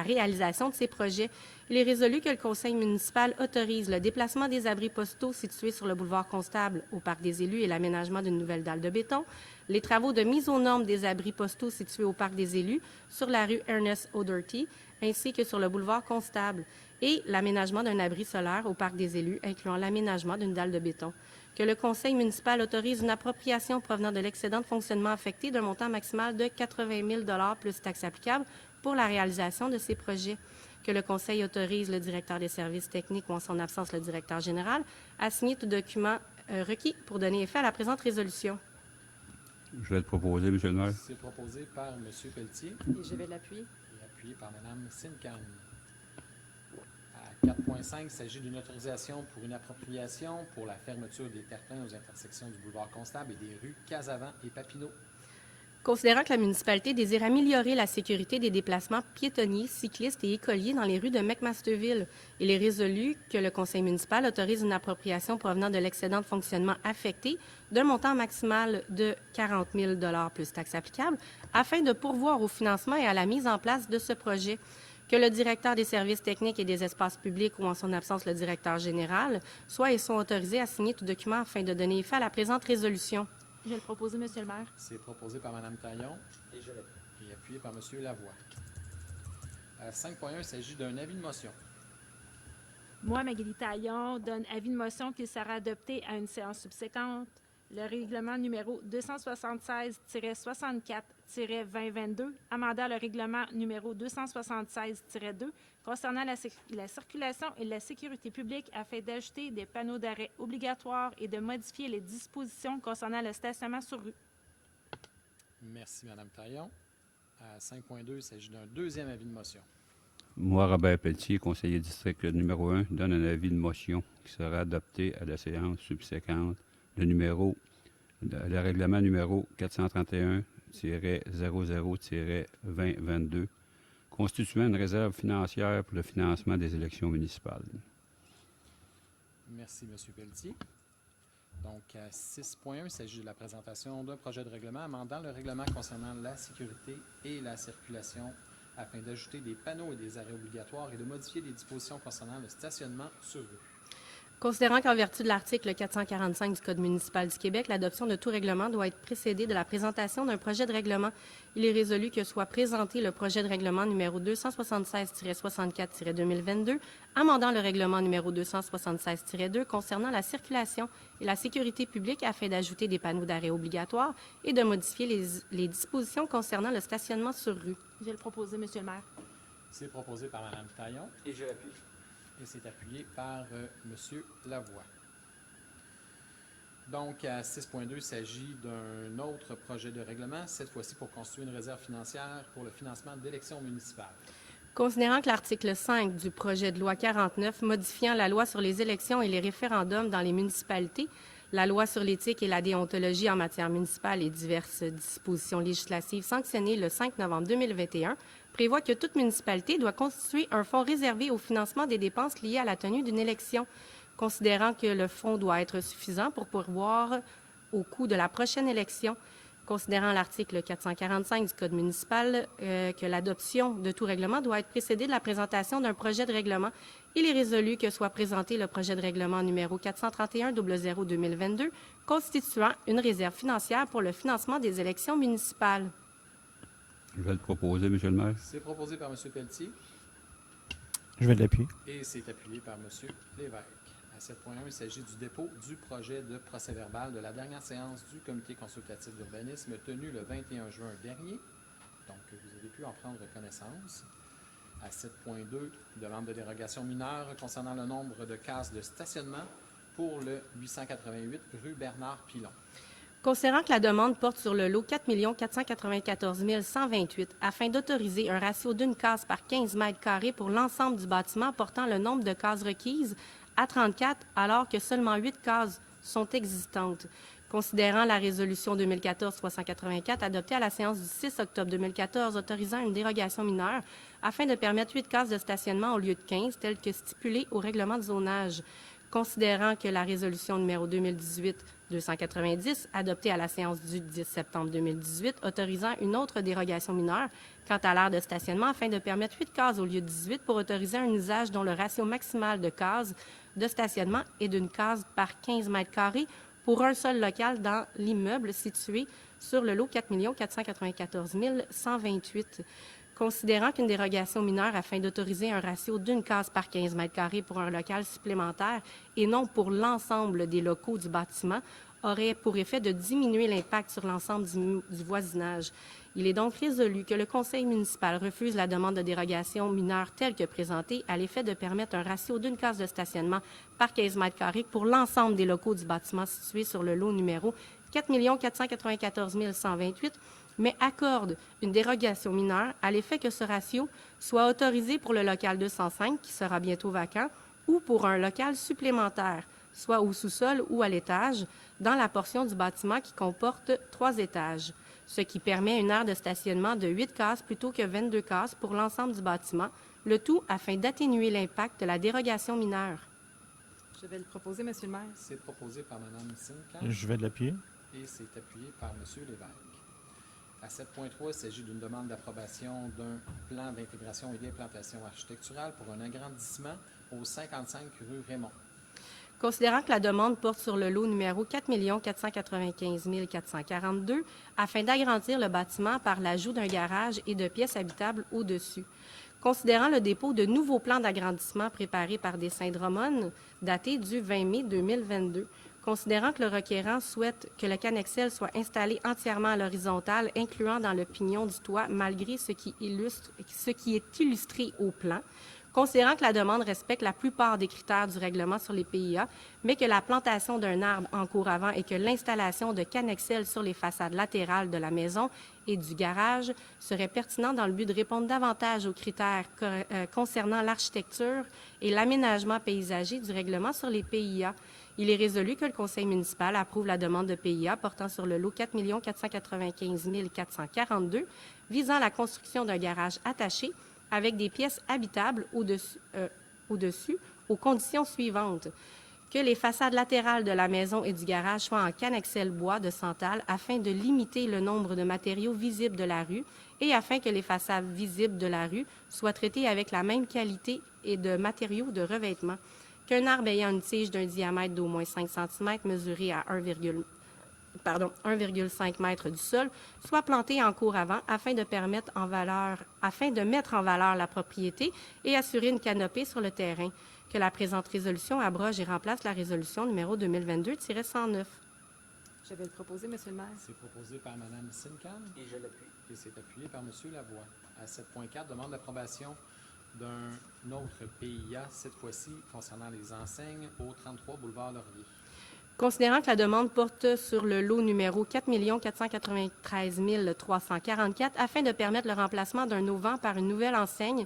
réalisation de ces projets, il est résolu que le conseil municipal autorise le déplacement des abris postaux situés sur le boulevard Constable au Parc des élus et l'aménagement d'une nouvelle dalle de béton, les travaux de mise aux normes des abris postaux situés au Parc des élus sur la rue Ernest O'Doherty ainsi que sur le boulevard Constable et l'aménagement d'un abri solaire au Parc des élus incluant l'aménagement d'une dalle de béton. Que le conseil municipal autorise une appropriation provenant de l'excédent de fonctionnement affecté d'un montant maximal de 80 000 $ plus taxes applicables pour la réalisation de ces projets. Que le conseil autorise le directeur des services techniques ou en son absence le directeur général à signer tout document requis pour donner effet à la présente résolution. Je vais le proposer, Monsieur le maire. C'est proposé par M. Pelletier Et je vais l'appuyer. et appuyé par Mme Sincan. À 4.5, il s'agit d'une autorisation pour une appropriation pour la fermeture des terre-pleins aux intersections du boulevard Constable et des rues Casavant et Papineau. Considérant que la municipalité désire améliorer la sécurité des déplacements piétonniers, cyclistes et écoliers dans les rues de McMasterville, il est résolu que le conseil municipal autorise une appropriation provenant de l'excédent de fonctionnement affecté d'un montant maximal de 40 000 $ plus taxes applicables afin de pourvoir au financement et à la mise en place de ce projet. Que le directeur des services techniques et des espaces publics ou en son absence le directeur général soient et sont autorisés à signer tout document afin de donner effet à la présente résolution. Je vais le proposer, Monsieur le maire. C'est proposé par Mme Taillon Et je l'appuie. et appuyé par M. Lavoie. À 5.1, il s'agit d'un avis de motion. Moi, Magali Taillon, donne avis de motion qu'il sera adopté à une séance subséquente le règlement numéro 276-64-2022, amendant le règlement numéro 276-2 concernant la circulation et la sécurité publique afin d'ajouter des panneaux d'arrêt obligatoires et de modifier les dispositions concernant le stationnement sur rue. Merci, Mme Taillon. À 5.2, il s'agit d'un deuxième avis de motion. Moi, Robert Pelletier, conseiller district numéro 1, donne un avis de motion qui sera adopté à la séance subséquente. Le règlement numéro 431-00-2022, constituant une réserve financière pour le financement des élections municipales. Merci, M. Pelletier. Donc, à 6.1, il s'agit de la présentation d'un projet de règlement amendant le règlement concernant la sécurité et la circulation afin d'ajouter des panneaux et des arrêts obligatoires et de modifier les dispositions concernant le stationnement sur rue. Considérant qu'en vertu de l'article 445 du Code municipal du Québec, l'adoption de tout règlement doit être précédée de la présentation d'un projet de règlement, il est résolu que soit présenté le projet de règlement numéro 276-64-2022, amendant le règlement numéro 276-2 concernant la circulation et la sécurité publique afin d'ajouter des panneaux d'arrêt obligatoires et de modifier les dispositions concernant le stationnement sur rue. Je vais le proposer, Monsieur le maire. C'est proposé par Mme Taillon Et je l'appuie. et c'est appuyé par M. Lavoie. Donc, à 6.2, il s'agit d'un autre projet de règlement, cette fois-ci pour constituer une réserve financière pour le financement d'élections municipales. Considérant que l'article 5 du projet de loi 49 modifiant la loi sur les élections et les référendums dans les municipalités, la loi sur l'éthique et la déontologie en matière municipale et diverses dispositions législatives sanctionnées le 5 novembre 2021 prévoit que toute municipalité doit constituer un fonds réservé au financement des dépenses liées à la tenue d'une élection, considérant que le fonds doit être suffisant pour pourvoir au coût de la prochaine élection. Considérant l'article 445 du Code municipal que l'adoption de tout règlement doit être précédée de la présentation d'un projet de règlement, il est résolu que soit présenté le projet de règlement numéro 431-00-2022 constituant une réserve financière pour le financement des élections municipales. Je vais le proposer, Monsieur le maire. C'est proposé par M. Pelletier Je vais l'appuyer. et c'est appuyé par M. Lévesque. À 7.1, il s'agit du dépôt du projet de procès-verbal de la dernière séance du comité consultatif d'urbanisme tenue le 21 juin dernier. Donc, vous avez pu en prendre connaissance. À 7.2, demande de dérogation mineure concernant le nombre de cases de stationnement pour le 888 rue Bernard-Pilon. Considérant que la demande porte sur le lot 4 494 128 afin d'autoriser un ratio d'une case par 15 mètres carrés pour l'ensemble du bâtiment portant le nombre de cases requises à 34 alors que seulement 8 cases sont existantes. Considérant la résolution 2014-384 adoptée à la séance du 6 octobre 2014 autorisant une dérogation mineure afin de permettre 8 cases de stationnement au lieu de 15 telles que stipulées au règlement de zonage. Considérant que la résolution numéro 2018-290, adoptée à la séance du 10 septembre 2018, autorisant une autre dérogation mineure quant à l'aire de stationnement afin de permettre 8 cases au lieu de 18 pour autoriser un usage dont le ratio maximal de cases de stationnement est d'une case par 15 mètres carrés pour un seul local dans l'immeuble situé sur le lot 4 494 128. Considérant qu'une dérogation mineure afin d'autoriser un ratio d'une case par 15 mètres carrés pour un local supplémentaire et non pour l'ensemble des locaux du bâtiment aurait pour effet de diminuer l'impact sur l'ensemble du voisinage. Il est donc résolu que le conseil municipal refuse la demande de dérogation mineure telle que présentée à l'effet de permettre un ratio d'une case de stationnement par 15 mètres carrés pour l'ensemble des locaux du bâtiment situé sur le lot numéro 4 494 128, mais accorde une dérogation mineure à l'effet que ce ratio soit autorisé pour le local 205, qui sera bientôt vacant, ou pour un local supplémentaire, soit au sous-sol ou à l'étage, dans la portion du bâtiment qui comporte 3 étages, ce qui permet une aire de stationnement de 8 cases plutôt que 22 cases pour l'ensemble du bâtiment, le tout afin d'atténuer l'impact de la dérogation mineure. Je vais le proposer, Monsieur le maire. C'est proposé par Mme Simca Je vais l'appuyer. et c'est appuyé par M. Lévesque. À 7.3, il s'agit d'une demande d'approbation d'un plan d'intégration et d'implantation architecturale pour un agrandissement au 55 rue Raymond. Considérant que la demande porte sur le lot numéro 4 495 442 afin d'agrandir le bâtiment par l'ajout d'un garage et de pièces habitables au-dessus. Considérant le dépôt de nouveaux plans d'agrandissement préparés par Dessin Drummond, datés du 20 mai 2022. Considérant que le requérant souhaite que le Canexel soit installé entièrement à l'horizontale, incluant dans le pignon du toit, malgré ce qui est illustré au plan. Considérant que la demande respecte la plupart des critères du règlement sur les PIA, mais que la plantation d'un arbre en cour avant et que l'installation de Canexel sur les façades latérales de la maison et du garage serait pertinent dans le but de répondre davantage aux critères concernant l'architecture et l'aménagement paysager du règlement sur les PIA. Il est résolu que le conseil municipal approuve la demande de PIA portant sur le lot 4 495 442 visant la construction d'un garage attaché avec des pièces habitables au-dessus aux conditions suivantes. que les façades latérales de la maison et du garage soient en cannexel bois de santal afin de limiter le nombre de matériaux visibles de la rue et afin que les façades visibles de la rue soient traitées avec la même qualité et de matériaux de revêtement, qu'un arbre ayant une tige d'un diamètre d'au moins 5 cm mesuré à 1,5 m du sol soit planté en cours avant afin de mettre en valeur la propriété et assurer une canopée sur le terrain, que la présente résolution abroge et remplace la résolution numéro 2022-109. Je vais le proposer, Monsieur le maire. C'est proposé par Mme Sincan Et je l'appuie. et c'est appuyé par M. Lavoie. À 7.4, demande d'approbation d'un autre PIA, cette fois-ci concernant les enseignes au 33 boulevard Laurier. Considérant que la demande porte sur le lot numéro 4 493 344 afin de permettre le remplacement d'un auvent par une nouvelle enseigne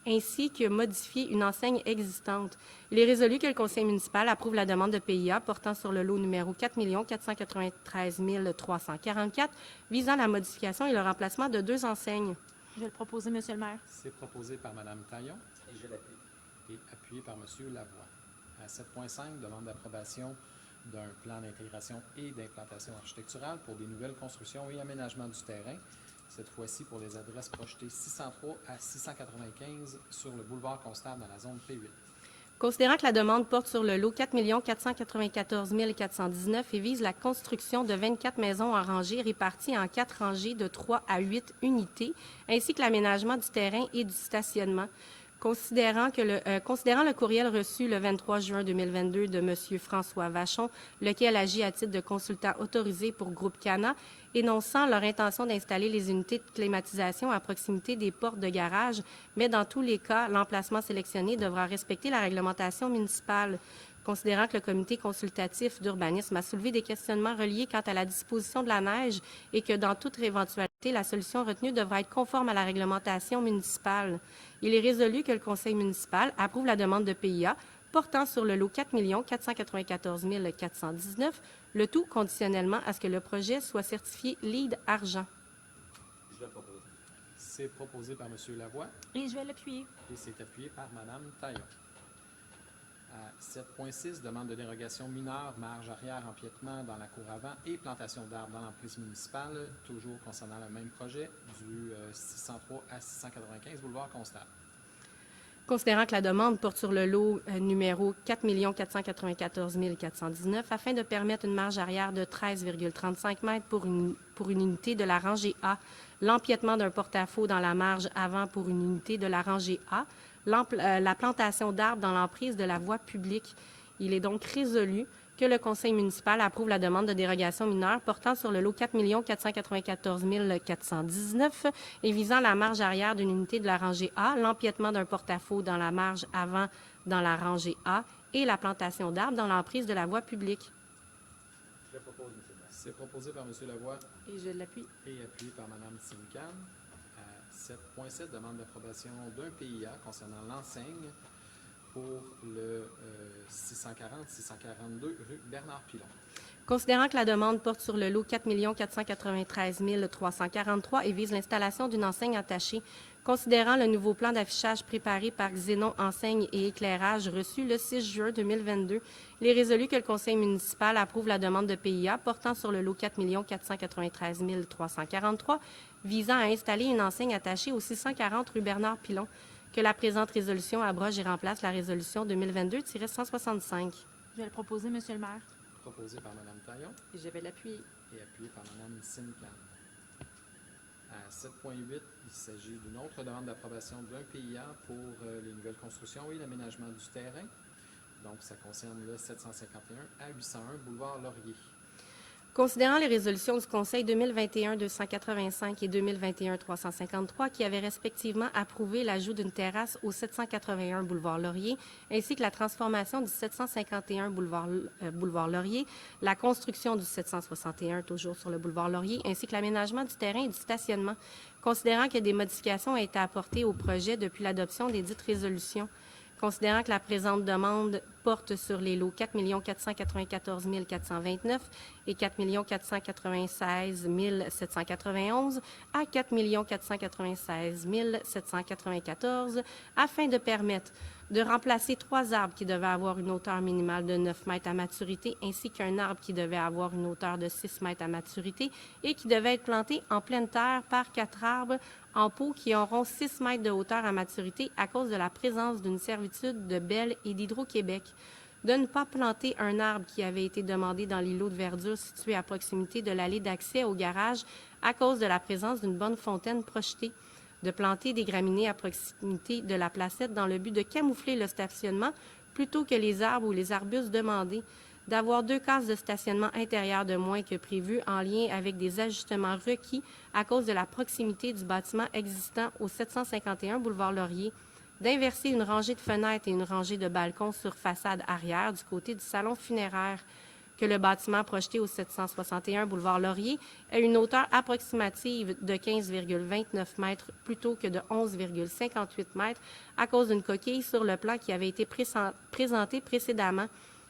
ainsi que modifier une enseigne existante, il est résolu que le conseil municipal approuve la demande de PIA portant sur le lot numéro 4 493 344 visant la modification et le remplacement de 2 enseignes. Je vais le proposer, Monsieur le maire. C'est proposé par Mme Taillon Et je l'appuie. et appuyé par M. Lavoie. À 7.5, demande d'approbation d'un plan d'intégration et d'implantation architecturale pour des nouvelles constructions et aménagements du terrain, cette fois-ci pour les adresses projetées 603 à 695 sur le boulevard Constable dans la zone P8. Considérant que la demande porte sur le lot 4 494 419 et vise la construction de 24 maisons en rangées réparties en 4 rangées de 3 à 8 unités, ainsi que l'aménagement du terrain et du stationnement. Considérant le courriel reçu le 23 juin 2022 de M. François Vachon, lequel agit à titre de consultant autorisé pour Groupe Cana, énonçant leur intention d'installer les unités de climatisation à proximité des portes de garage, mais dans tous les cas, l'emplacement sélectionné devra respecter la réglementation municipale. Considérant que le comité consultatif d'urbanisme a soulevé des questionnements reliés quant à la disposition de la neige et que dans toute éventualité, la solution retenue devra être conforme à la réglementation municipale. Il est résolu que le conseil municipal approuve la demande de PIA portant sur le lot 4 494 419, le tout conditionnellement à ce que le projet soit certifié LEED Argent. Je le propose. C'est proposé par M. Lavoie Et je vais l'appuyer. et c'est appuyé par Mme Taillon. À 7.6, demande de dérogation mineure, marge arrière, empiètement dans la cour avant et plantation d'arbres dans l'emprise municipale, toujours concernant le même projet, du 603 à 695 boulevard Constable. Considérant que la demande porte sur le lot numéro 4 494 419 afin de permettre une marge arrière de 13,35 m pour une unité de la rangée A, l'empiètement d'un porte-à-faux dans la marge avant pour une unité de la rangée A, la plantation d'arbres dans l'emprise de la voie publique. Il est donc résolu que le conseil municipal approuve la demande de dérogation mineure portant sur le lot 4 494 419 et visant la marge arrière d'une unité de la rangée A, l'empiètement d'un porte-à-faux dans la marge avant dans la rangée A et la plantation d'arbres dans l'emprise de la voie publique. Je le propose, M. le maire. C'est proposé par M. Lavoie Et je l'appuie. et appuyé par Mme Sincan. À 7.7, demande d'approbation d'un PIA concernant l'enseigne pour le 640-642 rue Bernard-Pilon. Considérant que la demande porte sur le lot 4 493 343 et vise l'installation d'une enseigne attachée, considérant le nouveau plan d'affichage préparé par Xénon Enseigne et Éclairage reçu le 6 juin 2022, il est résolu que le conseil municipal approuve la demande de PIA portant sur le lot 4 493 343 visant à installer une enseigne attachée au 640 rue Bernard-Pilon, que la présente résolution abroge et remplace la résolution 2022-165. Je vais le proposer, Monsieur le maire. Proposé par Mme Taillon Et je vais l'appuyer. et appuyé par Mme Sincan. À 7.8, il s'agit d'une autre demande d'approbation d'un PIA pour les nouvelles constructions et l'aménagement du terrain. Donc, ça concerne le 751 à 801 boulevard Laurier. Considérant les résolutions du Conseil 2021-285 et 2021-353 qui avaient respectivement approuvé l'ajout d'une terrasse au 781 boulevard Laurier, ainsi que la transformation du 751 boulevard Laurier, la construction du 761 toujours sur le boulevard Laurier, ainsi que l'aménagement du terrain et du stationnement, considérant que des modifications ont été apportées au projet depuis l'adoption des dites résolutions, Considérant que la présente demande porte sur les lots 4 494 429 et 4 496 791 à 4 496 794, afin de permettre de remplacer 3 arbres qui devaient avoir une hauteur minimale de 9 mètres à maturité, ainsi qu'un arbre qui devait avoir une hauteur de 6 mètres à maturité et qui devait être planté en pleine terre par 4 arbres en pots qui auront 6 mètres de hauteur à maturité à cause de la présence d'une servitude de Bell et d'Hydro-Québec. De ne pas planter un arbre qui avait été demandé dans l'îlot de verdure situé à proximité de l'allée d'accès au garage à cause de la présence d'une bonne fontaine projetée. De planter des graminées à proximité de la placette dans le but de camoufler le stationnement plutôt que les arbres ou les arbustes demandés. D'avoir 2 cases de stationnement intérieur de moins que prévu en lien avec des ajustements requis à cause de la proximité du bâtiment existant au 751 boulevard Laurier. D'inverser une rangée de fenêtres et une rangée de balcons sur façade arrière du côté du salon funéraire. Que le bâtiment projeté au 761 boulevard Laurier ait une hauteur approximative de 15,29 mètres plutôt que de 11,58 mètres à cause d'une coquille sur le plan qui avait été présenté précédemment.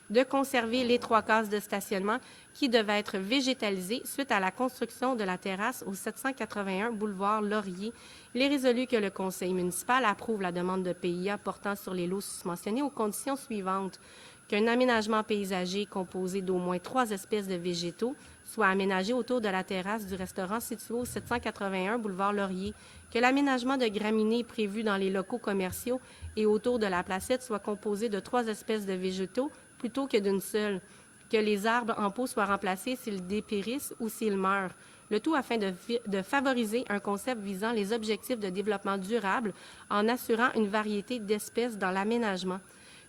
De conserver les 3 cases de stationnement qui devaient être végétalisées suite à la construction de la terrasse au 781 boulevard Laurier. Il est résolu que le conseil municipal approuve la demande de PIA portant sur les lots susmentionnés aux conditions suivantes. Qu'un aménagement paysager composé d'au moins 3 espèces de végétaux soit aménagé autour de la terrasse du restaurant situé au 781 boulevard Laurier. Que l'aménagement de graminées prévu dans les locaux commerciaux et autour de la placette soit composé de 3 espèces de végétaux plutôt que d'une seule. Que les arbres en pot soient remplacés s'ils dépérissent ou s'ils meurent. Le tout afin de favoriser un concept visant les objectifs de développement durable en assurant une variété d'espèces dans l'aménagement.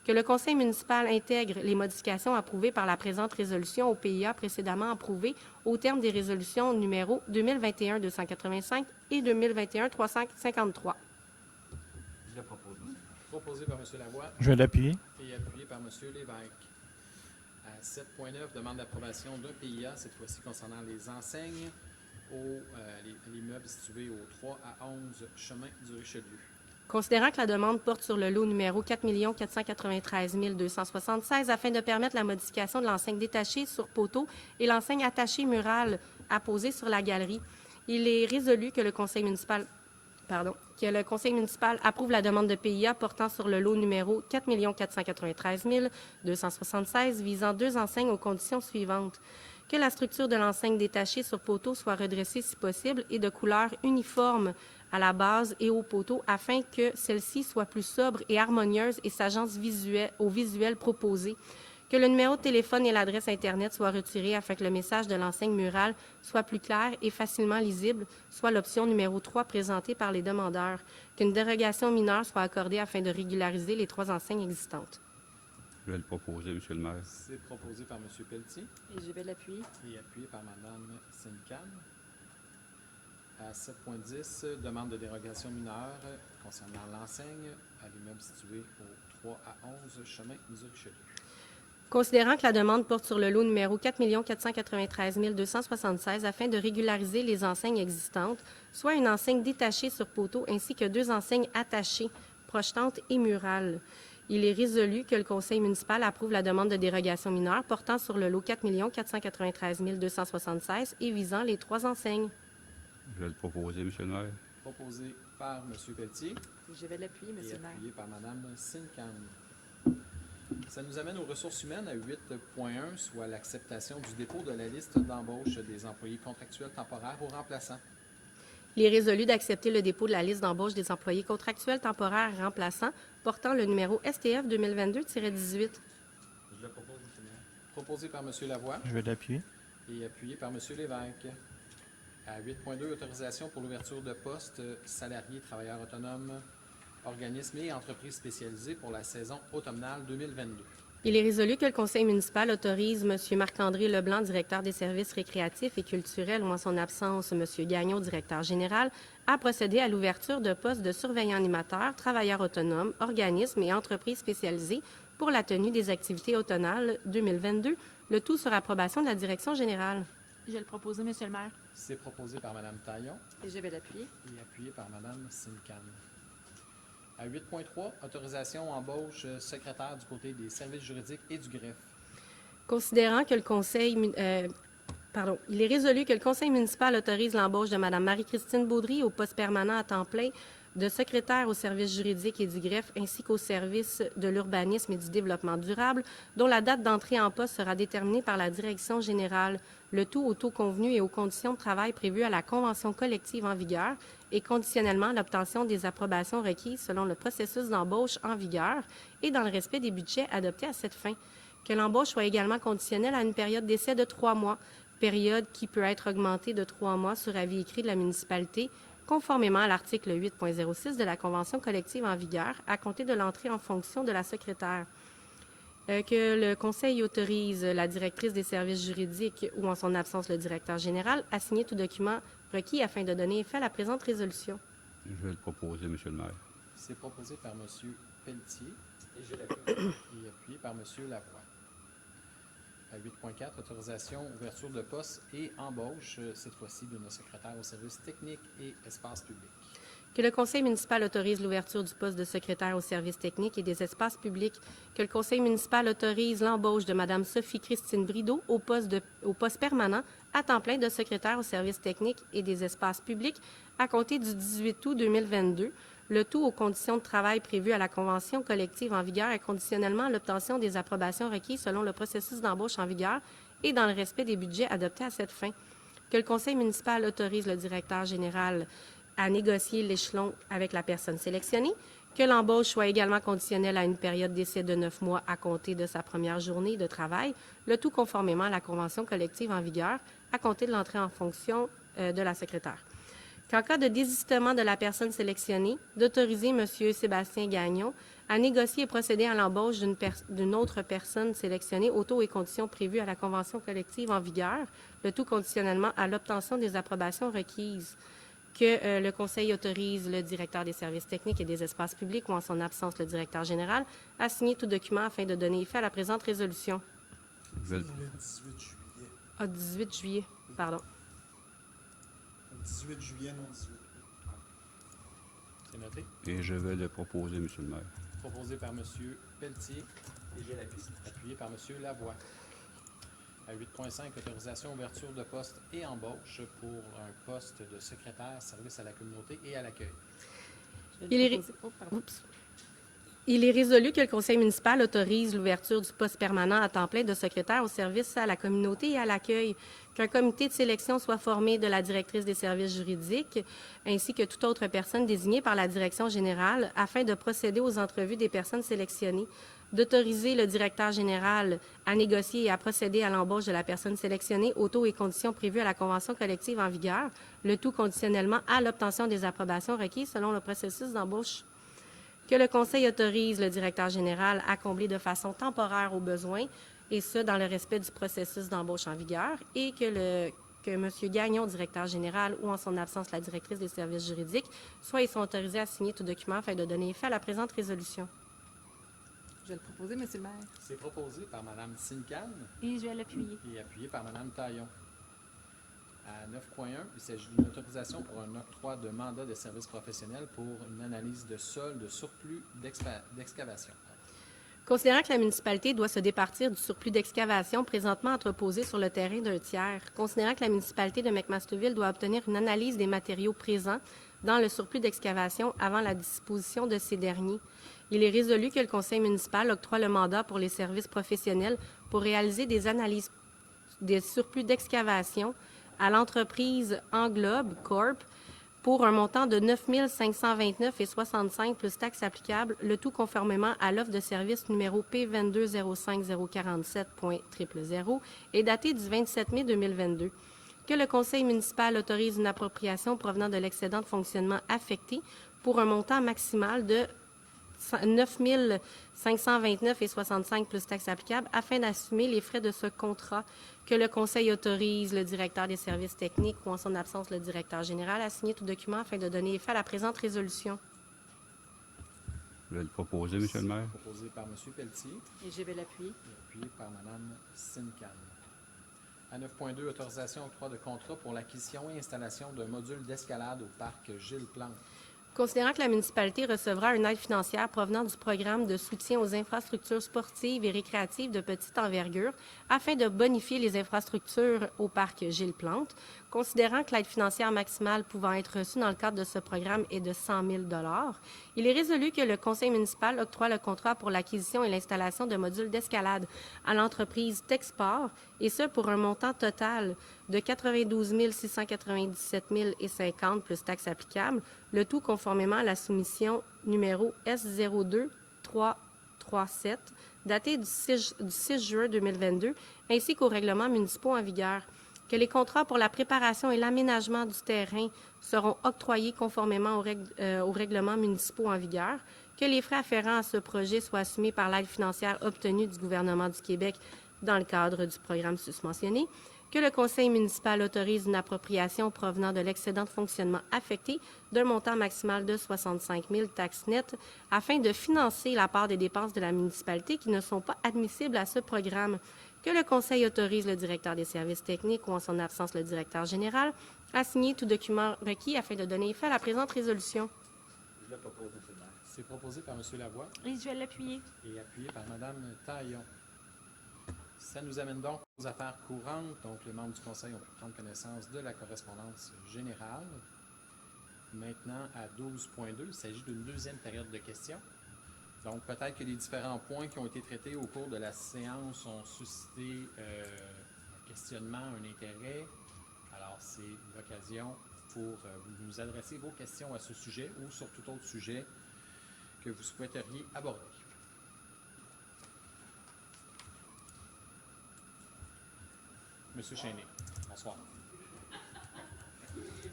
Que le conseil municipal intègre les modifications approuvées par la présente résolution au PIA précédemment approuvées au terme des résolutions numéro 2021-285 et 2021-353. Je le propose, monsieur. Proposé par M. Lavoie Je vais l'appuyer. et appuyé par M. Lévesque. À 7.9, demande d'approbation d'un PIA, cette fois-ci concernant les enseignes l'immeuble situé au 3 à 11 chemin du Richelieu. Considérant que la demande porte sur le lot numéro 4 493 276 afin de permettre la modification de l'enseigne détachée sur poteau et l'enseigne attachée murale apposée sur la galerie, il est résolu que le conseil municipal approuve la demande de PIA portant sur le lot numéro 4 493 276 visant 2 enseignes aux conditions suivantes. Que la structure de l'enseigne détachée sur poteau soit redressée si possible et de couleur uniforme à la base et au poteau afin que celle-ci soit plus sobre et harmonieuse et s'agence au visuel proposé. Que le numéro de téléphone et l'adresse Internet soient retirés afin que le message de l'enseigne murale soit plus clair et facilement lisible, soit l'option numéro 3 présentée par les demandeurs. Qu'une dérogation mineure soit accordée afin de régulariser les 3 enseignes existantes. Je vais le proposer, M. le maire. C'est proposé par M. Pelletier Et je vais l'appuyer. et appuyé par Mme Sincam. À 7.10, demande de dérogation mineure concernant l'enseigne à l'immeuble situé au 3 à 11 chemin du Richelieu. Considérant que la demande porte sur le lot numéro 4 493 276 afin de régulariser les enseignes existantes, soit une enseigne détachée sur poteau ainsi que 2 enseignes attachées, projetantes et murales. Il est résolu que le conseil municipal approuve la demande de dérogation mineure portant sur le lot 4 493 276 et visant les 3 enseignes. Je vais le proposer, M. le maire. Proposé par M. Pelletier Et je vais l'appuyer, et Monsieur le maire. appuyé par Mme Sincam. Ça nous amène aux ressources humaines à 8.1, soit l'acceptation du dépôt de la liste d'embauche des employés contractuels temporaires ou remplaçants. Il est résolu d'accepter le dépôt de la liste d'embauche des employés contractuels temporaires et remplaçants portant le numéro STF 2022-18. Je le propose, monsieur le maire. Proposé par M. Lavoie Je vais l'appuyer. et appuyé par M. Lévesque. À 8.2, autorisation pour l'ouverture de postes salariés, travailleurs autonomes, organismes et entreprises spécialisées pour la saison automnale 2022. Il est résolu que le conseil municipal autorise M. Marc-André Leblanc, directeur des services récréatifs et culturels, ou en son absence, M. Gagnon, directeur général, à procéder à l'ouverture de postes de surveillants animateurs, travailleurs autonomes, organismes et entreprises spécialisées pour la tenue des activités automnales 2022, le tout sur approbation de la direction générale. Je vais le proposer, M. le maire. C'est proposé par Mme Taillon Et je vais l'appuyer. et appuyé par Mme Sincam. À 8.3, autorisation embauche secrétaire du côté des services juridiques et du greffe. Considérant que le il est résolu que le conseil municipal autorise l'embauche de Mme Marie-Christine Baudry au poste permanent à temps plein de secrétaire au service juridique et du greffe ainsi qu'au service de l'urbanisme et du développement durable, dont la date d'entrée en poste sera déterminée par la direction générale, le tout au taux convenu et aux conditions de travail prévues à la convention collective en vigueur et conditionnellement à l'obtention des approbations requises selon le processus d'embauche en vigueur et dans le respect des budgets adoptés à cette fin. Que l'embauche soit également conditionnelle à une période d'essai de 3 mois, période qui peut être augmentée de 3 mois sur avis écrit de la municipalité, conformément à l'article 8.06 de la Convention collective en vigueur, à compter de l'entrée en fonction de la secrétaire. Que le Conseil autorise la directrice des services juridiques ou, en son absence, le directeur général à signer tout document requis afin de donner effet à la présente résolution. Je vais le proposer, Monsieur le maire. C'est proposé par M. Pelletier Et je l'appuie. et appuyé par M. Lavoie. À 8.4, autorisation, ouverture de poste et embauche, cette fois-ci, de nos secrétaires aux services techniques et espaces publics. Que le conseil municipal autorise l'ouverture du poste de secrétaire aux services techniques et des espaces publics. Que le conseil municipal autorise l'embauche de Mme Sophie-Christine Brideau au poste permanent à temps plein de secrétaire aux services techniques et des espaces publics à compter du 18 août 2022, le tout aux conditions de travail prévues à la convention collective en vigueur et conditionnellement à l'obtention des approbations requises selon le processus d'embauche en vigueur et dans le respect des budgets adoptés à cette fin. Que le conseil municipal autorise le directeur général à négocier l'échelon avec la personne sélectionnée, que l'embauche soit également conditionnelle à une période d'essai de 9 mois à compter de sa première journée de travail, le tout conformément à la convention collective en vigueur à compter de l'entrée en fonction de la secrétaire. Qu'en cas de désistement de la personne sélectionnée, d'autoriser M. Sébastien Gagnon à négocier et procéder à l'embauche d'une autre personne sélectionnée aux taux et conditions prévus à la convention collective en vigueur, le tout conditionnellement à l'obtention des approbations requises. Que le Conseil autorise le directeur des services techniques et des espaces publics ou, en son absence, le directeur général, à signer tout document afin de donner effet à la présente résolution. Je vais le- Le 18 juillet. Ah, 18 juillet, pardon. Le 18 juillet, non 18. C'est noté. Et je vais le proposer, Monsieur le maire. Proposé par M. Pelletier, Et je l'appuie. appuyé par M. Lavoie. À 8.5, autorisation, ouverture de poste et embauche pour un poste de secrétaire, service à la communauté et à l'accueil. Je vais Il est le proposer. Oh, pardon. Oups. Il est résolu que le conseil municipal autorise l'ouverture du poste permanent à temps plein de secrétaire au service à la communauté et à l'accueil, qu'un comité de sélection soit formé de la directrice des services juridiques ainsi que toute autre personne désignée par la direction générale afin de procéder aux entrevues des personnes sélectionnées, d'autoriser le directeur général à négocier et à procéder à l'embauche de la personne sélectionnée aux taux et conditions prévus à la convention collective en vigueur, le tout conditionnellement à l'obtention des approbations requises selon le processus d'embauche. Que le Conseil autorise le directeur général à combler de façon temporaire aux besoins, et ce, dans le respect du processus d'embauche en vigueur, et que M. Gagnon, directeur général, ou en son absence, la directrice des services juridiques, soient et sont autorisés à signer tout document afin de donner effet à la présente résolution. Je vais le proposer, Monsieur le maire. C'est proposé par Mme Sincan Et je vais l'appuyer. et appuyé par Mme Taillon. À 9.1, il s'agit d'une autorisation pour un octroi de mandat de service professionnel pour une analyse de sol de surplus d'excavation. Considérant que la municipalité doit se départir du surplus d'excavation présentement entreposé sur le terrain d'un tiers, considérant que la municipalité de McMasterville doit obtenir une analyse des matériaux présents dans le surplus d'excavation avant la disposition de ces derniers, il est résolu que le conseil municipal octroie le mandat pour les services professionnels pour réaliser des analyses des surplus d'excavation à l'entreprise Englobe Corp pour un montant de 9 529,65 plus taxes applicables, le tout conformément à l'offre de service numéro P2205047.000 et daté du 27 mai 2022. Que le conseil municipal autorise une appropriation provenant de l'excédent de fonctionnement affecté pour un montant maximal de 9 529,65 plus taxes applicables afin d'assumer les frais de ce contrat. Que le Conseil autorise le directeur des services techniques ou, en son absence, le directeur général à signer tout document afin de donner effet à la présente résolution. Je vais le proposer, Monsieur le maire. Proposé par M. Pelletier Et je vais l'appuyer. et appuyé par Mme Sincan. À 9.2, autorisation octroi de contrat pour l'acquisition et installation d'un module d'escalade au parc Gilles Plante. Considérant que la municipalité recevra une aide financière provenant du programme de soutien aux infrastructures sportives et récréatives de petite envergure afin de bonifier les infrastructures au parc Gilles Plante, considérant que l'aide financière maximale pouvant être reçue dans le cadre de ce programme est de 100 000 il est résolu que le conseil municipal octroie le contrat pour l'acquisition et l'installation de modules d'escalade à l'entreprise Techsport, et ce pour un montant total de 92 697 050 plus taxes applicables, le tout conformément à la soumission numéro S02337, datée du 6 juin 2022, ainsi qu'aux règlements municipaux en vigueur. Que les contrats pour la préparation et l'aménagement du terrain seront octroyés conformément aux règlements municipaux en vigueur, que les frais afférents à ce projet soient assumés par l'aide financière obtenue du gouvernement du Québec dans le cadre du programme susmentionné, que le conseil municipal autorise une appropriation provenant de l'excédent de fonctionnement affecté d'un montant maximal de 65 000 taxes nettes afin de financer la part des dépenses de la municipalité qui ne sont pas admissibles à ce programme, que le conseil autorise le directeur des services techniques ou en son absence le directeur général à signer tout document requis afin de donner effet à la présente résolution. Je le propose, M. le maire. C'est proposé par M. Lavoie Et je vais l'appuyer. et appuyé par Mme Taillon. Ça nous amène donc aux affaires courantes. Donc, les membres du conseil ont pu prendre connaissance de la correspondance générale. Maintenant, à 12.2, il s'agit d'une deuxième période de questions. Donc, peut-être que les différents points qui ont été traités au cours de la séance ont suscité un questionnement, un intérêt. Alors, c'est l'occasion pour nous adresser vos questions à ce sujet ou sur tout autre sujet que vous souhaiteriez aborder. Monsieur Chénier, bonsoir.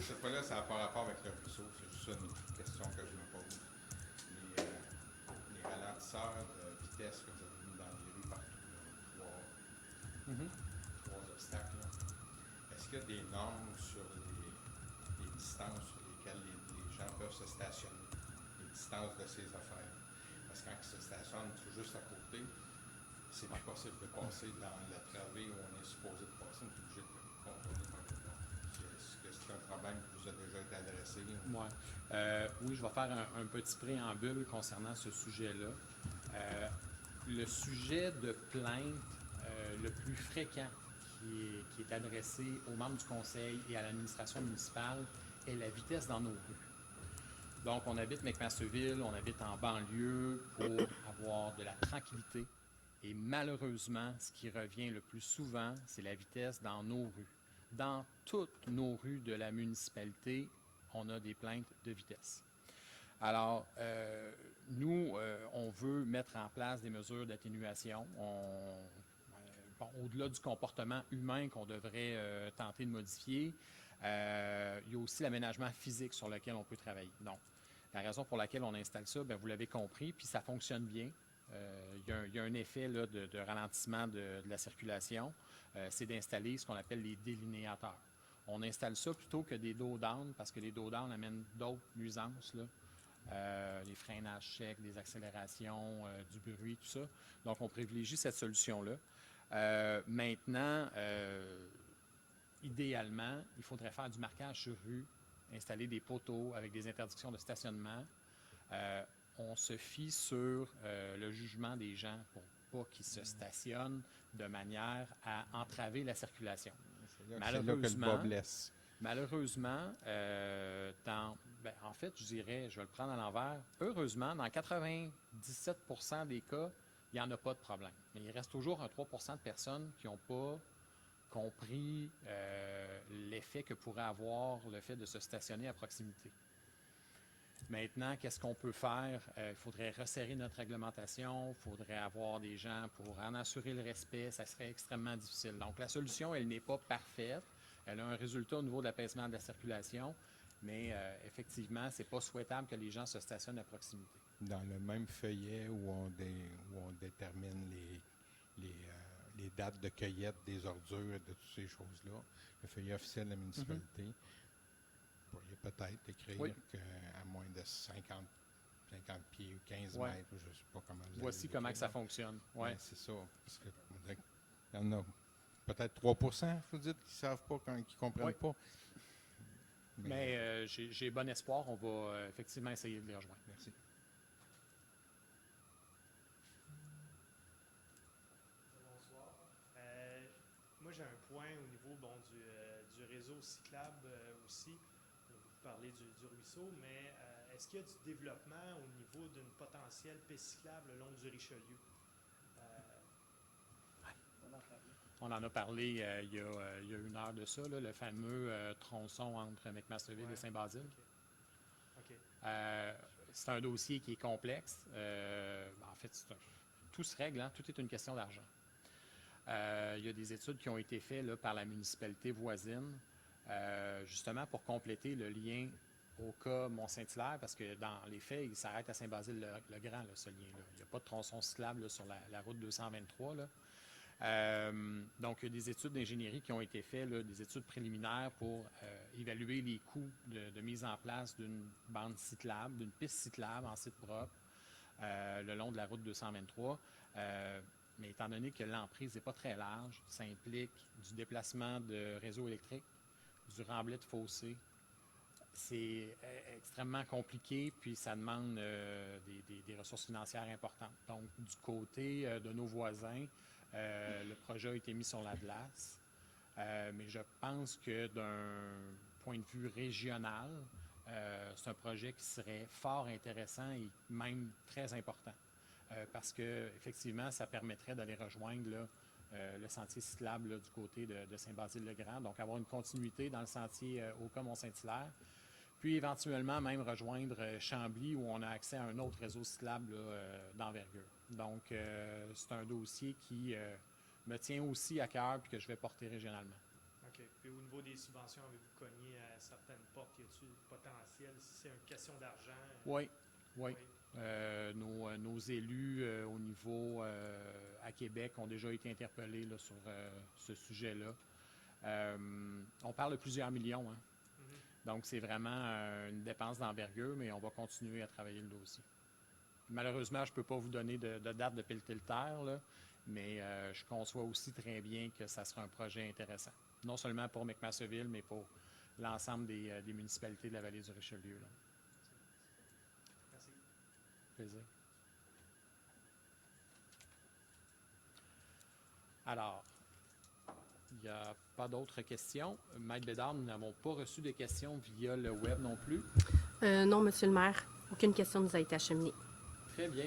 Cette fois-là, ça n'a pas rapport avec le ruisseau. C'est juste une question que je me pose. Les ralentisseurs de vitesse que vous avez mis dans les rues partout, là, trois obstacles, là. Est-ce qu'il y a des normes sur les distances sur lesquelles les gens peuvent se stationner, les distances de ces affaires? Parce que quand ils se stationnent tout juste à côté, c'est plus possible de passer dans la travée où on est supposé de passer, on est obligé de contourner par le bord. Est-ce que c'est un problème qui vous a déjà été adressé? Ouais. Oui, je vais faire un petit préambule concernant ce sujet-là. Le sujet de plainte le plus fréquent qui est adressé aux membres du conseil et à l'administration municipale est la vitesse dans nos rues. Donc, on habite McMasterville, on habite en banlieue pour avoir de la tranquillité. Et malheureusement, ce qui revient le plus souvent, c'est la vitesse dans nos rues. Dans toutes nos rues de la municipalité, on a des plaintes de vitesse. Alors, nous, on veut mettre en place des mesures d'atténuation. Au-delà du comportement humain qu'on devrait tenter de modifier, il y a aussi l'aménagement physique sur lequel on peut travailler. Donc, la raison pour laquelle on installe ça, bien, vous l'avez compris, puis ça fonctionne bien. Il y a un effet là, de ralentissement de la circulation, c'est d'installer ce qu'on appelle les délinéateurs. On installe ça plutôt que des dos down, parce que les dos down amènent d'autres nuisances, là, les freinages secs, des accélérations, du bruit, tout ça. Donc, on privilégie cette solution-là. Maintenant, idéalement, il faudrait faire du marquage sur rue, installer des poteaux avec des interdictions de stationnement. On se fie sur le jugement des gens pour pas qu'ils se stationnent de manière à entraver la circulation. C'est là que le bas blesse. Malheureusement, en fait, je dirais, je vais le prendre à l'envers, heureusement, dans 97 % des cas, il n'y en a pas de problème. Mais il reste toujours un 3 % de personnes qui n'ont pas compris l'effet que pourrait avoir le fait de se stationner à proximité. Maintenant, qu'est-ce qu'on peut faire? Il faudrait resserrer notre réglementation, il faudrait avoir des gens pour en assurer le respect, ça serait extrêmement difficile. Donc, la solution, elle n'est pas parfaite. Elle a un résultat au niveau de l'apaisement de la circulation, mais effectivement, ce n'est pas souhaitable que les gens se stationnent à proximité. Dans le même feuillet où on détermine les dates de cueillette des ordures et de toutes ces choses-là, le feuillet officiel de la municipalité, vous pourriez peut-être écrire qu'à moins de 50 pieds ou 15 mètres, je ne sais pas comment vous Voici comment que ça fonctionne. Ouais, c'est ça. Parce que, il y en a peut-être 3 % vous dites, qui ne savent pas, qui ne comprennent pas. Mais j'ai bon espoir. On va effectivement essayer de les rejoindre. Merci. Bonsoir. Moi, j'ai un point au niveau du réseau cyclable aussi. Vous parlez du ruisseau, mais est-ce qu'il y a du développement au niveau d'une potentielle piste cyclable le long du Richelieu? On en a parlé il y a une heure de ça, là, le fameux tronçon entre McMasterville et Saint-Basile. OK. C'est un dossier qui est complexe. En fait, tout se règle, hein, tout est une question d'argent. Il y a des études qui ont été faites là, par la municipalité voisine, justement pour compléter le lien au cas Mont-Saint-Hilaire, parce que dans les faits, il s'arrête à Saint-Basile-le-Grand, là, ce lien-là. Il n'y a pas de tronçon cyclable là, sur la route 223. Là. Donc, il y a des études d'ingénierie qui ont été faites, là, des études préliminaires pour évaluer les coûts de mise en place d'une bande cyclable, d'une piste cyclable en site propre le long de la route 223. Mais étant donné que l'emprise n'est pas très large, ça implique du déplacement de réseau électrique, du remblai de fossé. C'est extrêmement compliqué, puis ça demande des ressources financières importantes. Donc, du côté de nos voisins, le projet a été mis sur la glace, mais je pense que d'un point de vue régional, c'est un projet qui serait fort intéressant et même très important, parce que effectivement, ça permettrait d'aller rejoindre là, le sentier cyclable là, du côté de Saint-Basile-le-Grand, donc avoir une continuité dans le sentier au cas Mont-Saint-Hilaire, puis éventuellement même rejoindre Chambly où on a accès à un autre réseau cyclable d'envergure. Donc, c'est un dossier qui me tient aussi à cœur et que je vais porter régionalement. OK. Puis au niveau des subventions, avez-vous cogné à certaines portes? Y a-t-il du potentiel? Si c'est une question d'argent? Oui. Nos élus au niveau à Québec ont déjà été interpellés là, sur ce sujet-là. On parle de plusieurs millions. Hein? Donc, c'est vraiment une dépense d'envergure, mais on va continuer à travailler le dossier. Malheureusement, je ne peux pas vous donner de date de pelleter le terre, là, mais je conçois aussi très bien que ça sera un projet intéressant. Non seulement pour McMasterville, mais pour l'ensemble des municipalités de la vallée du Richelieu. Là. Merci. Plaisir. Alors, il n'y a pas d'autres questions. Maître Bédard, nous n'avons pas reçu de questions via le web non plus. Non, Monsieur le maire, aucune question ne nous a été acheminée. Très bien.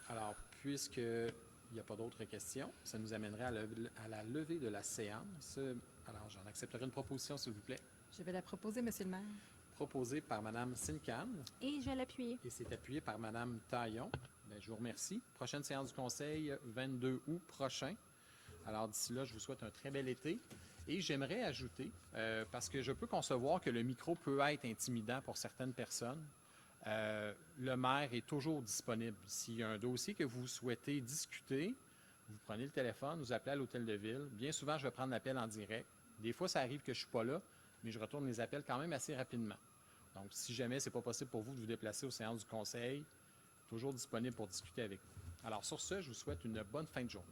Alors, puisqu'il n'y a pas d'autres questions, ça nous amènerait à la levée de la séance. Alors, j'en accepterai une proposition, s'il vous plaît. Je vais la proposer, Monsieur le maire. Proposée par Mme Sincan Et je vais l'appuyer. et c'est appuyé par Mme Taillon. Bien, je vous remercie. Prochaine séance du Conseil, 22 août prochain. Alors, d'ici là, je vous souhaite un très bel été. Et j'aimerais ajouter, parce que je peux concevoir que le micro peut être intimidant pour certaines personnes, le maire est toujours disponible. S'il y a un dossier que vous souhaitez discuter, vous prenez le téléphone, vous appelez à l'hôtel de ville. Bien souvent, je vais prendre l'appel en direct. Des fois, ça arrive que je ne suis pas là, mais je retourne les appels quand même assez rapidement. Donc, si jamais ce n'est pas possible pour vous de vous déplacer aux séances du Conseil, toujours disponible pour discuter avec vous. Alors, sur ce, je vous souhaite une bonne fin de journée.